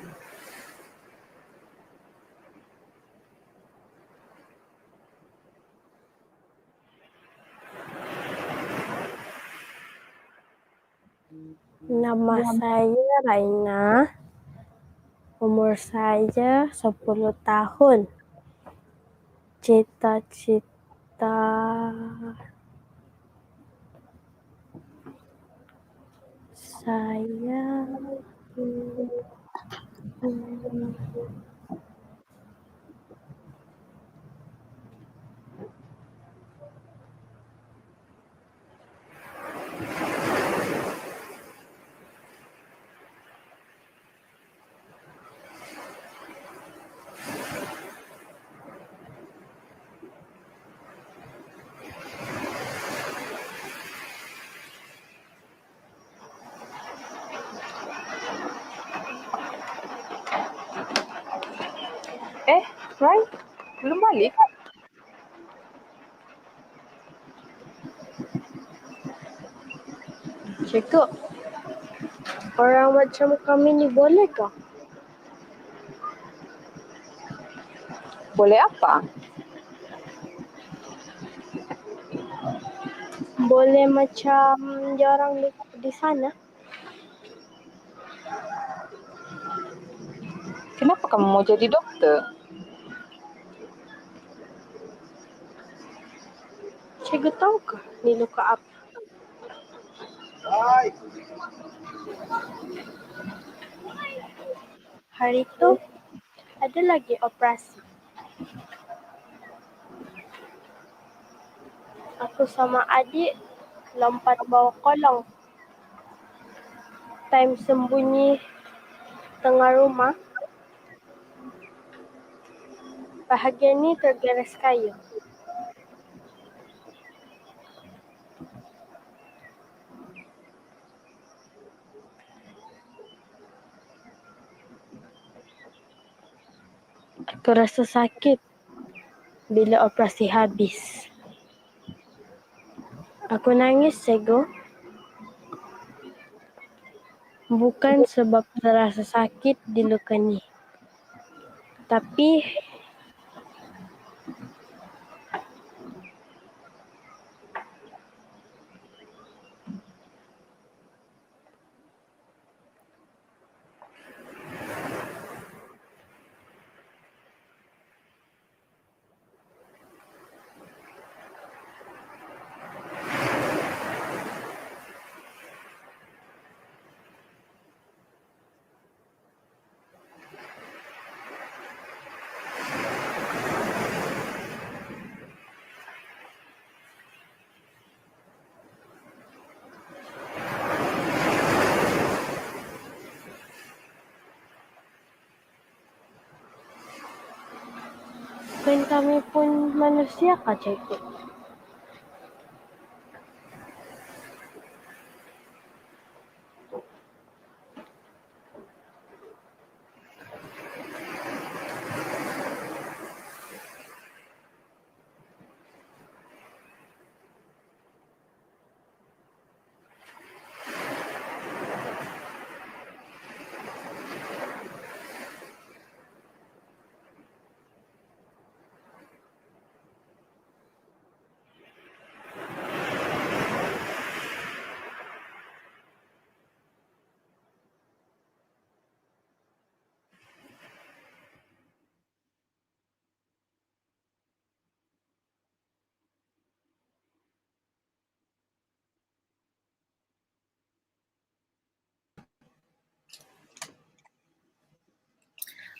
Nama saya Raina. Umur saya 10 tahun. Cita-cita saya Rai, belum balik? Cikgu, orang macam kami ni boleh ke? Boleh apa? Boleh macam diorang di sana. Kenapa kamu mau jadi doktor? Cikgu tahu ke ni luka apa? Hari itu ada lagi operasi. Aku sama adik lompat bawah kolong. Time sembunyi tengah rumah, bahagian ni tergeres kayu. Aku rasa sakit bila operasi habis. Aku nangis, Sego. Bukan sebab terasa sakit di luka ni. Tapi kan kami pun manusia kah, Cikgu?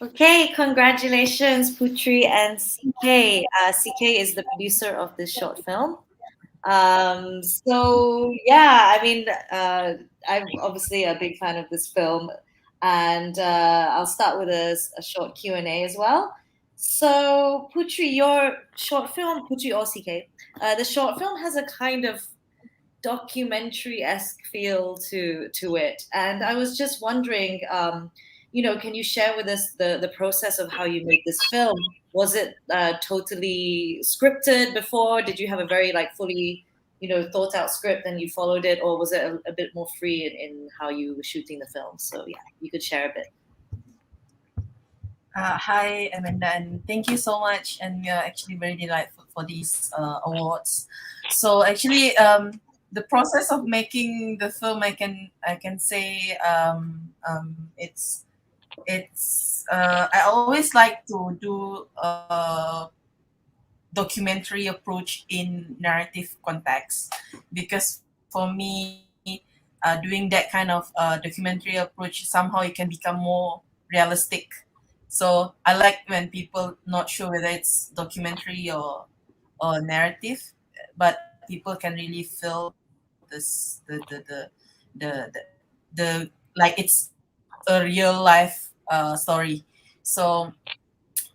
Okay, congratulations, Putri and CK. CK is the producer of this short film. So yeah, I mean, I'm obviously a big fan of this film, and I'll start with a short Q&A as well. So Putri, your short film, Putri or CK, the short film has a kind of documentary-esque feel to it, and I was just wondering, can you share with us the process of how you made this film? Was it totally scripted before? Did you have a very fully thought out script and you followed it, or was it a bit more free in how you were shooting the film? So yeah, you could share a bit. Hi, Amanda, and thank you so much. And we are actually very delighted for these awards. So actually, the process of making the film, I can say it's I always like to do a documentary approach in narrative context, because for me, doing that kind of documentary approach, somehow it can become more realistic. So I like when people not sure whether it's documentary or narrative, but people can really feel this the like it's a real life story. So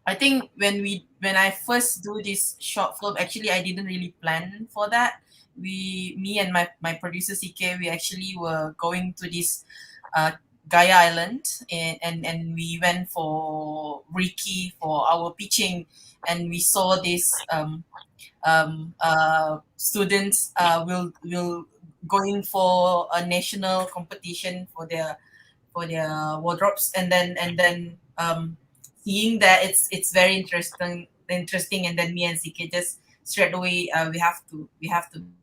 I think when I first do this short film, actually I didn't really plan for that. Me and my producer CK, we actually were going to this Gaia Island, and we went for recce for our pitching, and we saw this students will going for a national competition for their wardrobes, and then seeing that it's very interesting, and then me and CK just straight away we have to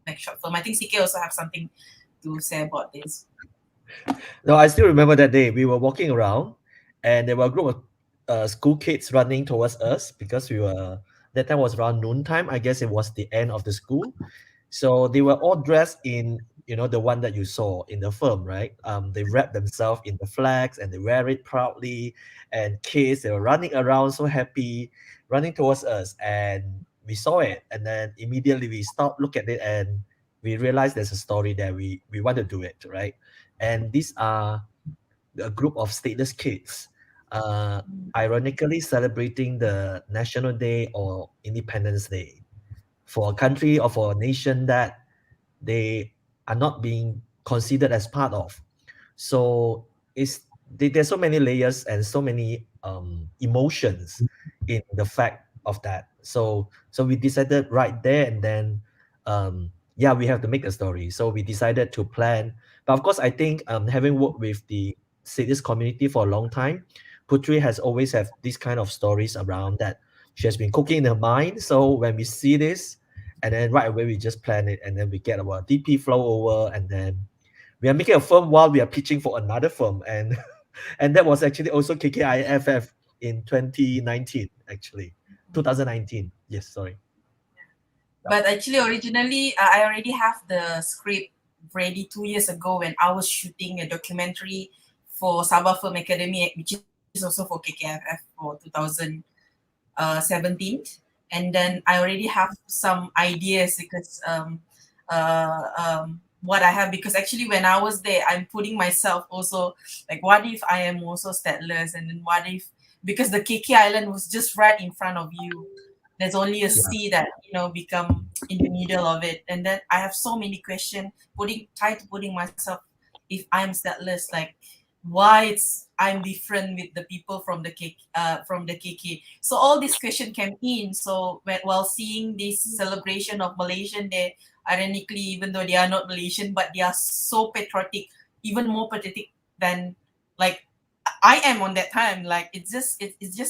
make short film. I think CK also have something to say about this. No, I still remember that day. We were walking around, and there were a group of school kids running towards us, because that time was around noontime. I guess it was the end of the school. So they were all dressed in, the one that you saw in the film, right? They wrap themselves in the flags and they wear it proudly. And kids, they were running around so happy, running towards us. And we saw it. And then immediately we stopped, look at it, and we realized there's a story there. We want to do it, right? And these are a group of stateless kids, ironically celebrating the National Day or Independence Day for a country or for a nation that they are not being considered as part of. So there's so many layers and so many emotions in the fact of that. So we decided right there and then, we have to make a story. So we decided to plan. But of course, I think having worked with the cities community for a long time, Putri has always have these kind of stories around that she has been cooking in her mind. So when we see this, and then right away we just plan it, and then we get our DP flow over, and then we are making a film while we are pitching for another film, and and that was actually also KKIFF in 2019, actually 2019. Yes, sorry. But actually, originally, I already have the script ready 2 years ago when I was shooting a documentary for Sabah Film Academy, which is also for KKIFF for 2017. And then I already have some ideas, because what I have, because actually when I was there, I'm putting myself also, like, what if I am also stateless, and then what if, because the KK Island was just right in front of you, there's only a sea that become in the middle of it, and then I have so many questions, try to putting myself, if I'm stateless, like why I'm different with the people from the KK. So all these questions came in. So while seeing this celebration of Malaysian Day, ironically, even though they are not Malaysian, but they are so patriotic, even more patriotic than like I am on that time. Like it's just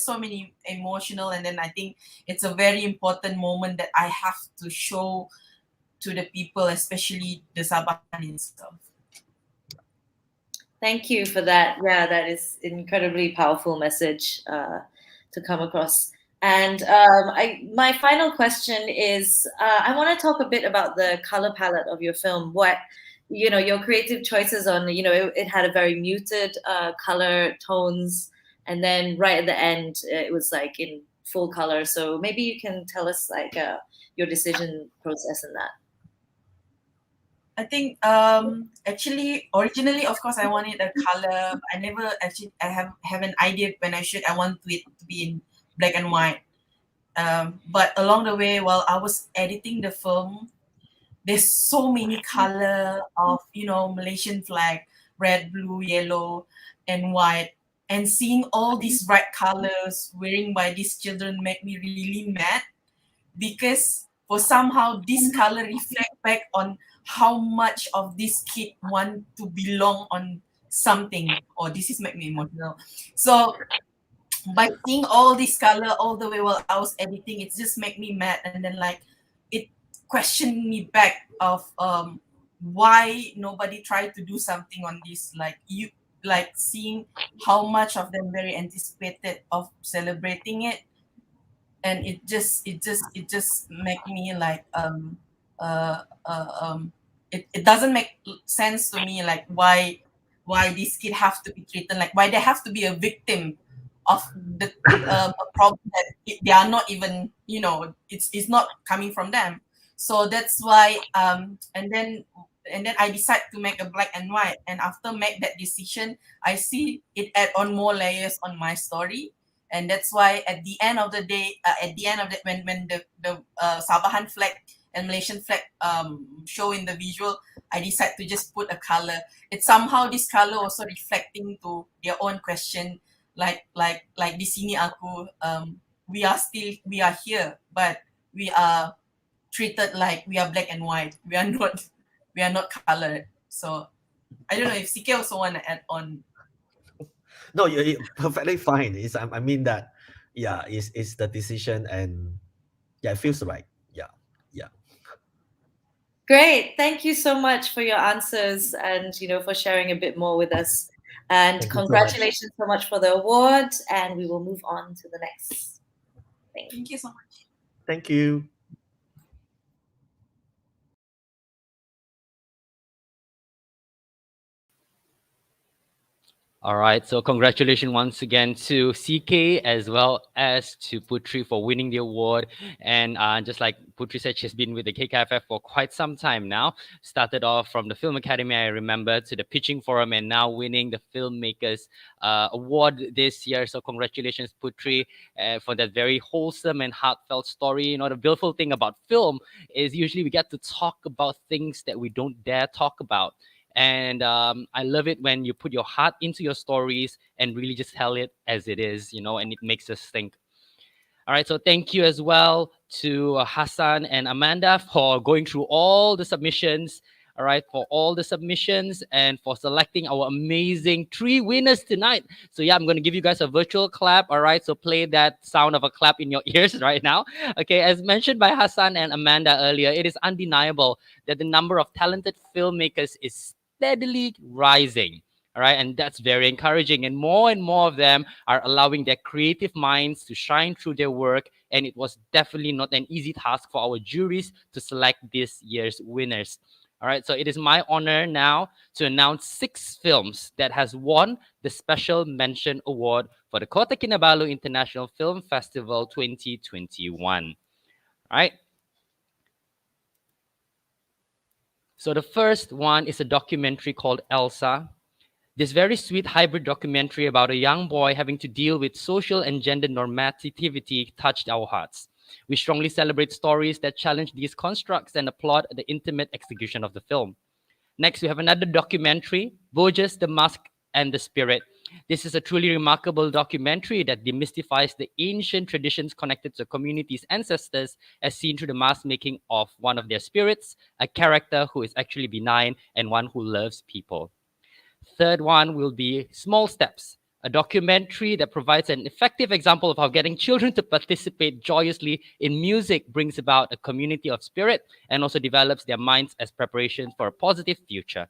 so many emotional, and then I think it's a very important moment that I have to show to the people, especially the Sabahan stuff. Thank you for that. Yeah, that is incredibly powerful message to come across. And my final question is, I want to talk a bit about the color palette of your film. What, your creative choices on, it had a very muted color tones and then right at the end, it was like in full color. So maybe you can tell us like your decision process in that. I think actually originally, of course, I wanted a color. I never actually have an idea when I want it to be in black and white. But along the way, while I was editing the film, there's so many color of Malaysian flag, red, blue, yellow, and white. And seeing all these bright colors wearing by these children make me really mad, because for somehow this color reflect back on how much of this kid want to belong on something. Or this is make me emotional. So by seeing all this color all the way while I was editing, it just make me mad, and then like it questioned me back of why nobody tried to do something on this. Like seeing how much of them very anticipated of celebrating it, and it just make me like it doesn't make sense to me, like why these kids have to be treated, like why they have to be a victim of the a problem that they are not even, it's not coming from them. So that's why and then I decide to make a black and white, and after make that decision, I see it add on more layers on my story. And that's why at the end of the day, when the Sabahan flag and Malaysian flag show in the visual, I decide to just put a color. It's somehow this color also reflecting to their own question, like di sini aku, we are here, but we are treated like we are black and white. We are not colored. So I don't know if CK also want to add on. No, you're perfectly fine. I mean that, yeah, it's the decision, and yeah, it feels right. Yeah. Great. Thank you so much for your answers and, for sharing a bit more with us. And congratulations so much for the award. And we will move on to the next thing. Thank you so much. Thank you. All right, so congratulations once again to CK as well as to Putri for winning the award. And just like Putri said, she's been with the KKIFF for quite some time now. Started off from the Film Academy, I remember, to the Pitching Forum, and now winning the Filmmakers Award this year. So congratulations, Putri, for that very wholesome and heartfelt story. The beautiful thing about film is usually we get to talk about things that we don't dare talk about. And I love it when you put your heart into your stories and really just tell it as it is, and it makes us think. All right, so thank you as well to Hassan and Amanda for going through all the submissions. All right, for all the submissions and for selecting our amazing 3 winners tonight. So yeah, I'm going to give you guys a virtual clap. All right, so play that sound of a clap in your ears right now. Okay, as mentioned by Hassan and Amanda earlier, it is undeniable that the number of talented filmmakers is steadily rising. All right, and that's very encouraging. And more of them are allowing their creative minds to shine through their work. And it was definitely not an easy task for our juries to select this year's winners. All right, so it is my honor now to announce 6 films that has won the Special Mention Award for the Kota Kinabalu International Film Festival 2021. All right. So the first one is a documentary called Elsa. This very sweet hybrid documentary about a young boy having to deal with social and gender normativity touched our hearts. We strongly celebrate stories that challenge these constructs and applaud the intimate execution of the film. Next, we have another documentary, Bojas, the Mask and the Spirit. This is a truly remarkable documentary that demystifies the ancient traditions connected to the community's ancestors as seen through the mask making of one of their spirits, a character who is actually benign and one who loves people. Third one will be Small Steps, a documentary that provides an effective example of how getting children to participate joyously in music brings about a community of spirit and also develops their minds as preparation for a positive future.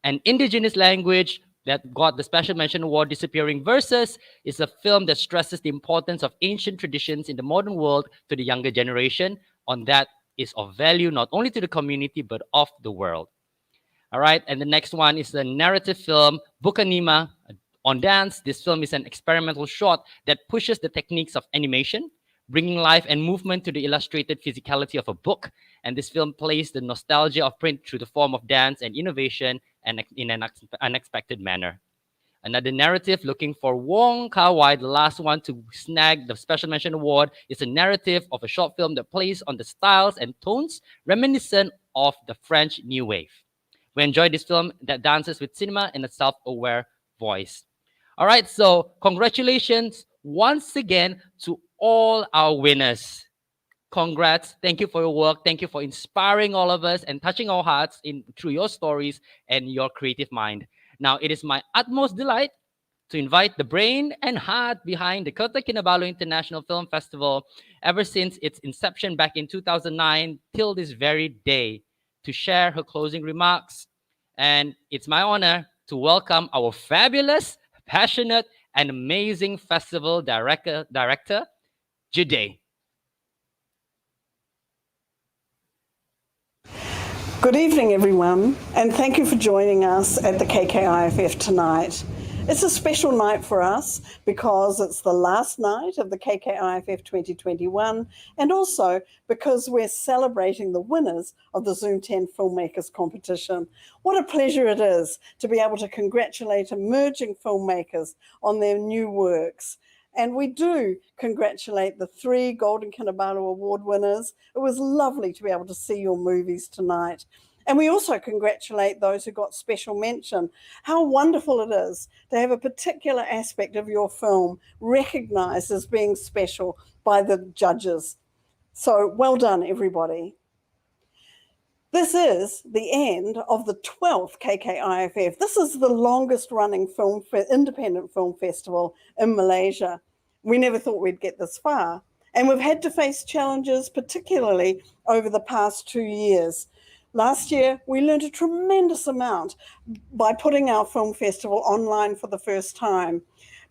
An Indigenous Language that got the Special Mention Award, Disappearing Verses, is a film that stresses the importance of ancient traditions in the modern world to the younger generation. On that is of value not only to the community but of the world. All right, and the next one is the narrative film Bukanima, On dance, this film is an experimental short that pushes the techniques of animation, bringing life and movement to the illustrated physicality of a book. And this film plays the nostalgia of print through the form of dance and innovation and in an unexpected manner. Another narrative looking for Wong Kar-wai, the last one to snag the Special Mention Award, is a narrative of a short film that plays on the styles and tones reminiscent of the French New Wave. We enjoyed this film that dances with cinema in a self-aware voice. All right, so congratulations once again to all our winners. Congrats. Thank you for your work. Thank you for inspiring all of us and touching our hearts through your stories and your creative mind. Now, it is my utmost delight to invite the brain and heart behind the Kota Kinabalu International Film Festival ever since its inception back in 2009 till this very day to share her closing remarks. And it's my honor to welcome our fabulous, passionate, and amazing festival director, Jide. Good evening, everyone, and thank you for joining us at the KKIFF tonight. It's a special night for us because it's the last night of the KKIFF 2021 and also because we're celebrating the winners of the Zoom10 Filmmakers Competition. What a pleasure it is to be able to congratulate emerging filmmakers on their new works. And we do congratulate the 3 Golden Kinabalu Award winners. It was lovely to be able to see your movies tonight. And we also congratulate those who got special mention. How wonderful it is to have a particular aspect of your film recognized as being special by the judges. So well done, everybody. This is the end of the 12th KKIFF. This is the longest running independent film festival in Malaysia. We never thought we'd get this far. And we've had to face challenges, particularly over the past 2 years. Last year, we learned a tremendous amount by putting our film festival online for the first time.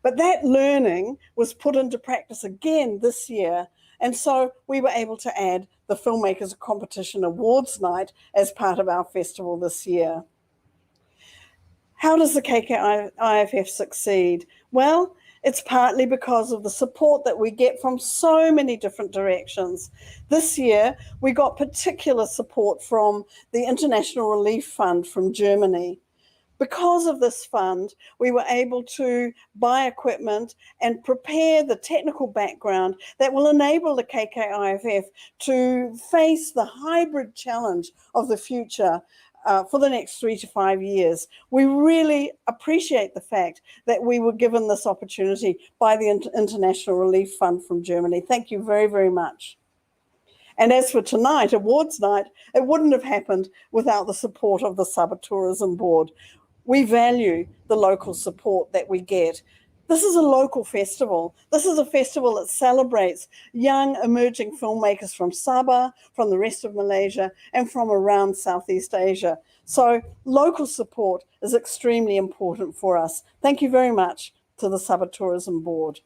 But that learning was put into practice again this year. And so we were able to add the Filmmakers Competition Awards night as part of our festival this year. How does the KKIFF succeed? Well, it's partly because of the support that we get from so many different directions. This year, we got particular support from the International Relief Fund from Germany. Because of this fund, we were able to buy equipment and prepare the technical background that will enable the KKIFF to face the hybrid challenge of the future for the next 3 to 5 years. We really appreciate the fact that we were given this opportunity by the International Relief Fund from Germany. Thank you very, very much. And as for tonight, awards night, it wouldn't have happened without the support of the Sabah Tourism Board. We value the local support that we get. This is a local festival. This is a festival that celebrates young emerging filmmakers from Sabah, from the rest of Malaysia, and from around Southeast Asia. So local support is extremely important for us. Thank you very much to the Sabah Tourism Board.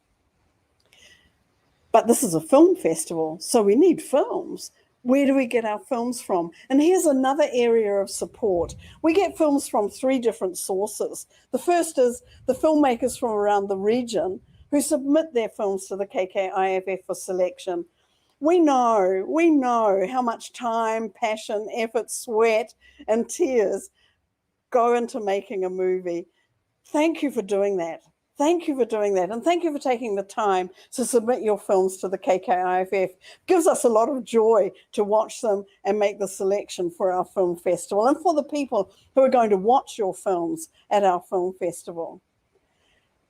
But this is a film festival, so we need films. Where do we get our films from? And here's another area of support. We get films from 3 different sources. The first is the filmmakers from around the region who submit their films to the KKIFF for selection. We know how much time, passion, effort, sweat, and tears go into making a movie. Thank you for doing that. Thank you for doing that. And thank you for taking the time to submit your films to the KKIFF. It gives us a lot of joy to watch them and make the selection for our film festival and for the people who are going to watch your films at our film festival.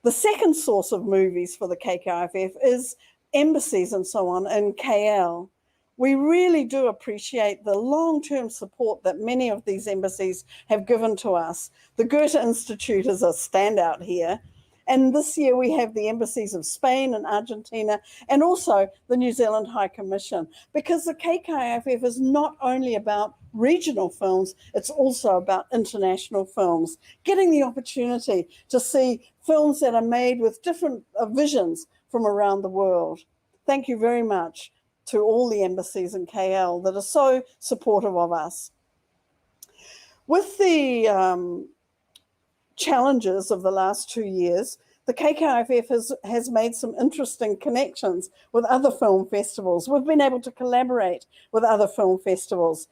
The second source of movies for the KKIFF is embassies and so on in KL. We really do appreciate the long-term support that many of these embassies have given to us. The Goethe Institute is a standout here. And this year we have the embassies of Spain and Argentina and also the New Zealand High Commission, because the KKIFF is not only about regional films, it's also about international films, getting the opportunity to see films that are made with different visions from around the world. Thank you very much to all the embassies in KL that are so supportive of us. With the challenges of the last 2 years, the KKIFF has made some interesting connections with other film festivals. We've been able to collaborate with other film festivals.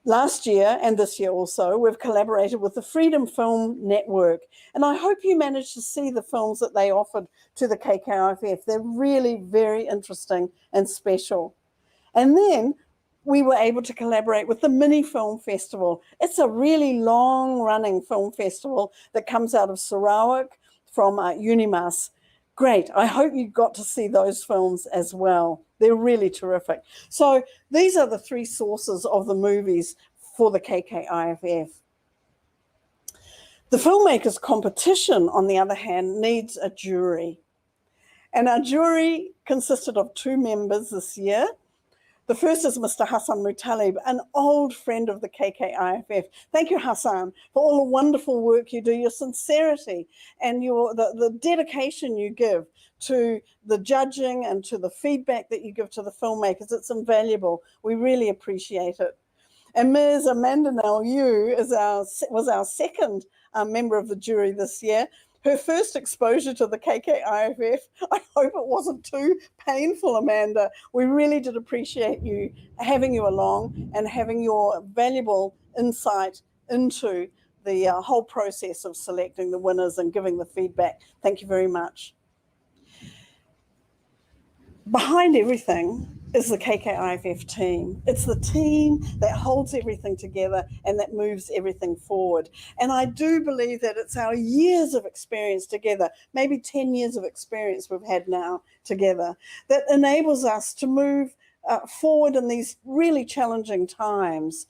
Last year and this year also, we've collaborated with the Freedom Film Network. And I hope you managed to see the films that they offered to the KKIFF. They're really very interesting and special. And then we were able to collaborate with the Mini Film Festival. It's a really long-running film festival that comes out of Sarawak from UNIMAS. Great. I hope you got to see those films as well. They're really terrific. So these are the three sources of the movies for the KKIFF. The Filmmakers Competition, on the other hand, needs a jury. And our jury consisted of 2 members this year. The first is Mr. Hassan Mutalib, an old friend of the KKIFF. Thank you, Hassan, for all the wonderful work you do, your sincerity and the dedication you give to the judging and to the feedback that you give to the filmmakers. It's invaluable. We really appreciate it. And Ms. Amanda Yu was our second member of the jury this year. Her first exposure to the KKIFF, I hope it wasn't too painful, Amanda. We really did appreciate you, having you along and having your valuable insight into the whole process of selecting the winners and giving the feedback. Thank you very much. Behind everything is the KKIFF team. It's the team that holds everything together and that moves everything forward. And I do believe that it's our years of experience together, maybe 10 years of experience we've had now together, that enables us to move forward in these really challenging times.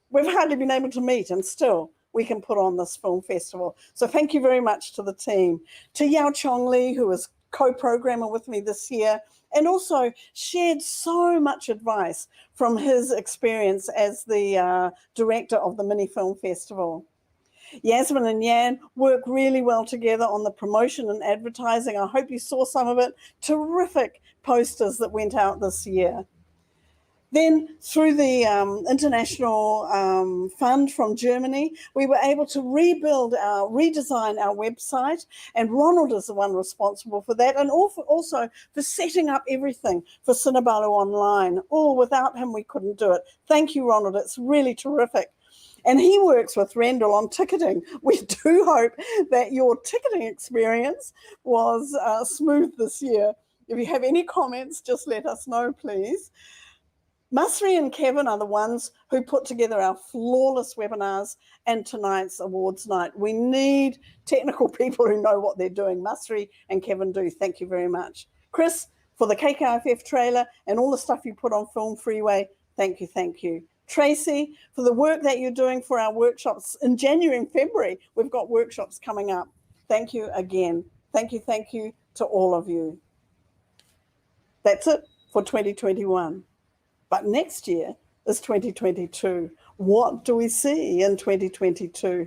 We've hardly been able to meet, and still we can put on this film festival. So thank you very much to the team. To Yao Chong Lee, who was co-programmer with me this year, and also shared so much advice from his experience as the director of the Mini Film Festival. Yasmin and Yan work really well together on the promotion and advertising. I hope you saw some of it. Terrific posters that went out this year. Then through the International Fund from Germany, we were able to redesign our website, and Ronald is the one responsible for that, and also for setting up everything for Kinabalu Online. Oh, without him, we couldn't do it. Thank you, Ronald. It's really terrific. And he works with Randall on ticketing. We do hope that your ticketing experience was smooth this year. If you have any comments, just let us know, please. Masri and Kevin are the ones who put together our flawless webinars and tonight's awards night. We need technical people who know what they're doing. Masri and Kevin do. Thank you very much. Chris, for the KKIFF trailer and all the stuff you put on Film Freeway, thank you, thank you. Tracy, for the work that you're doing for our workshops in January and February. We've got workshops coming up. Thank you again. Thank you to all of you. That's it for 2021. But next year is 2022. What do we see in 2022?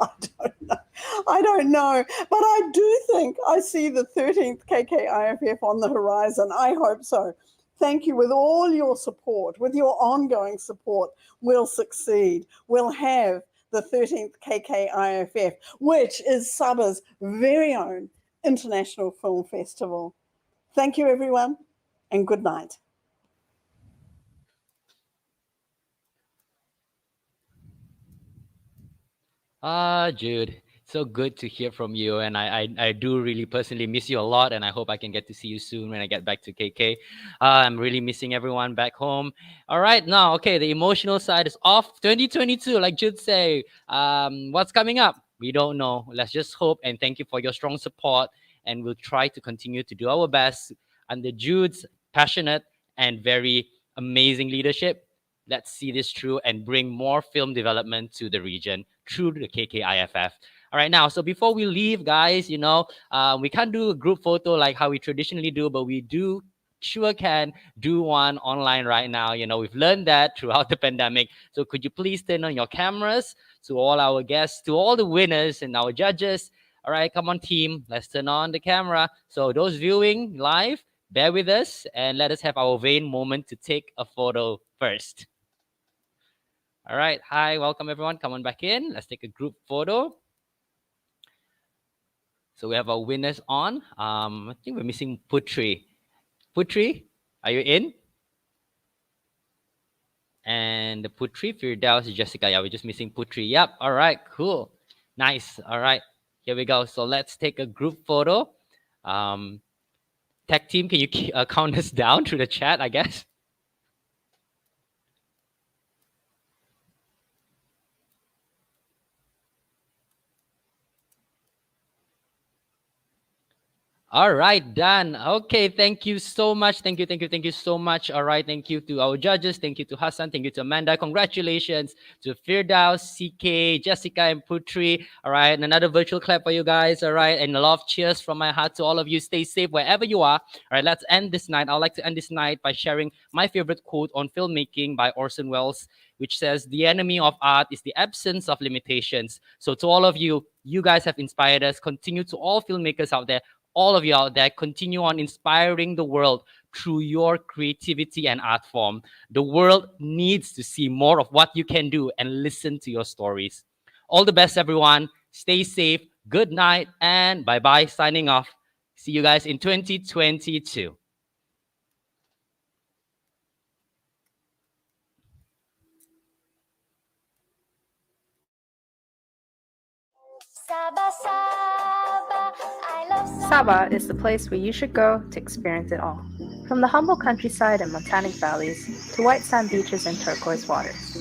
I don't know. But I do think I see the 13th KKIFF on the horizon. I hope so. Thank you. With all your support, with your ongoing support, we'll succeed. We'll have the 13th KKIFF, which is Sabah's very own International Film Festival. Thank you, everyone, and good night. Jude, so good to hear from you, and I do really personally miss you a lot, and I hope I can get to see you soon when I get back to KK. I'm really missing everyone back home. All right, now, okay, the emotional side is off. 2022, like Jude say, what's coming up? We don't know. Let's just hope, and thank you for your strong support, and we'll try to continue to do our best under Jude's passionate and very amazing leadership. Let's see this through and bring more film development to the region through the KKIFF. All right, now, so before we leave, guys, we can't do a group photo like how we traditionally do, but we sure can do one online right now. We've learned that throughout the pandemic. So could you please turn on your cameras to all our guests, to all the winners and our judges? All right, come on, team. Let's turn on the camera. So those viewing live, bear with us and let us have our vain moment to take a photo first. All right. Hi, welcome everyone. Come on back in. Let's take a group photo. So we have our winners on. I think we're missing Putri. Putri, are you in? And Putri, Firdaus, Jessica. Yeah, we're just missing Putri. Yep. All right. Cool. Nice. All right. Here we go. So let's take a group photo. Tech team, can you count us down through the chat, I guess? All right, done. Okay, thank you so much. Thank you so much. All right, thank you to our judges. Thank you to Hassan. Thank you to Amanda. Congratulations to Firdaus, CK, Jessica, and Putri. All right, and another virtual clap for you guys. All right, and a lot of cheers from my heart to all of you. Stay safe wherever you are. All right, let's end this night. I'd like to end this night by sharing my favorite quote on filmmaking by Orson Welles, which says, "The enemy of art is the absence of limitations." So to all of you, you guys have inspired us. Continue to all filmmakers out there. All of you out there, continue on inspiring the world through your creativity and art form. The world needs to see more of what you can do and listen to your stories. All the best, everyone. Stay safe. Good night and bye-bye. Signing off. See you guys in 2022. Sabah is the place where you should go to experience it all. From the humble countryside and montanic valleys to white sand beaches and turquoise waters.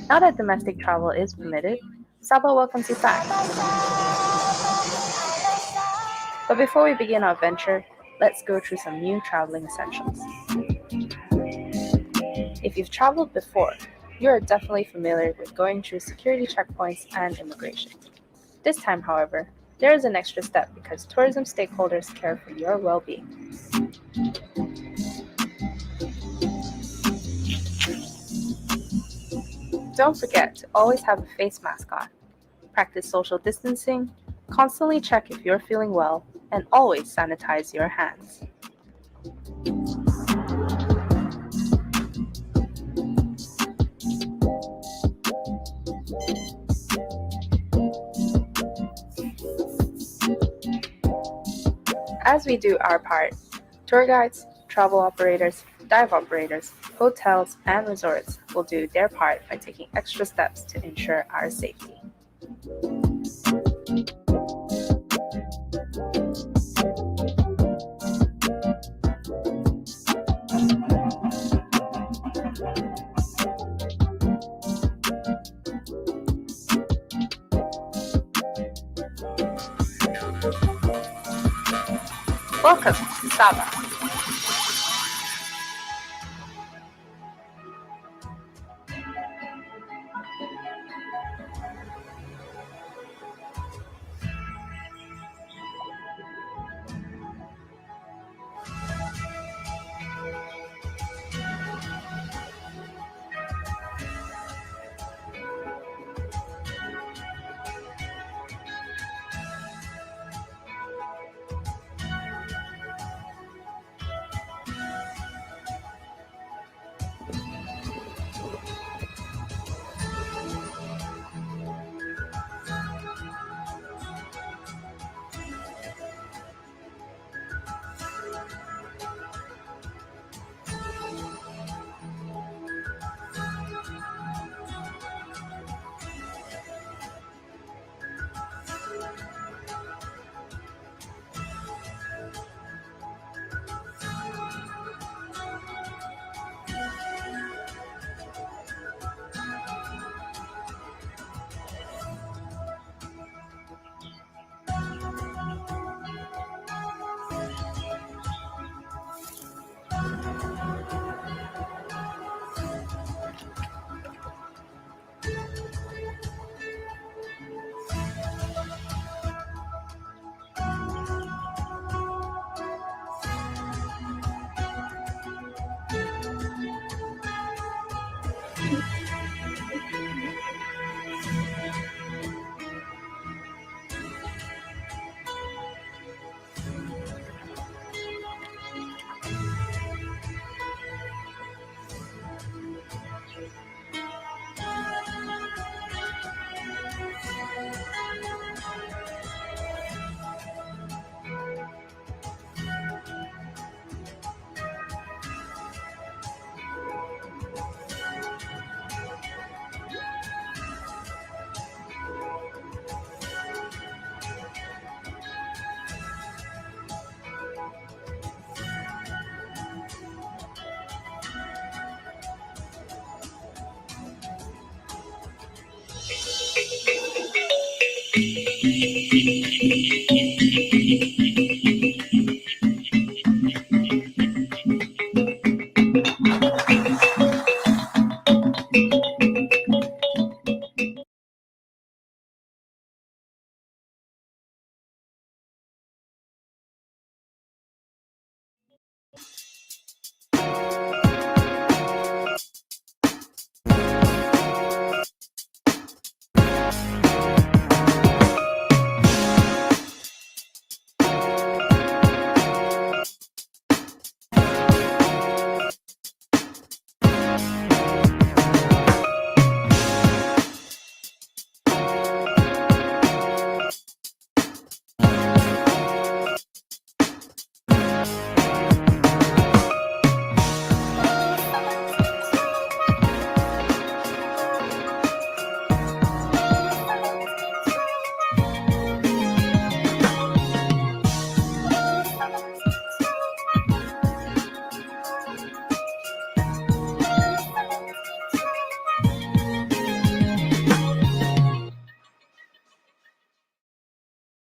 Now that domestic travel is permitted, Sabah welcomes you back. But before we begin our venture, let's go through some new traveling essentials. If you've traveled before, you are definitely familiar with going through security checkpoints and immigration. This time, however, there is an extra step because tourism stakeholders care for your well-being. Don't forget to always have a face mask on, practice social distancing, constantly check if you're feeling well, and always sanitize your hands. As we do our part, tour guides, travel operators, dive operators, hotels, and resorts will do their part by taking extra steps to ensure our safety. Welcome to Sabah.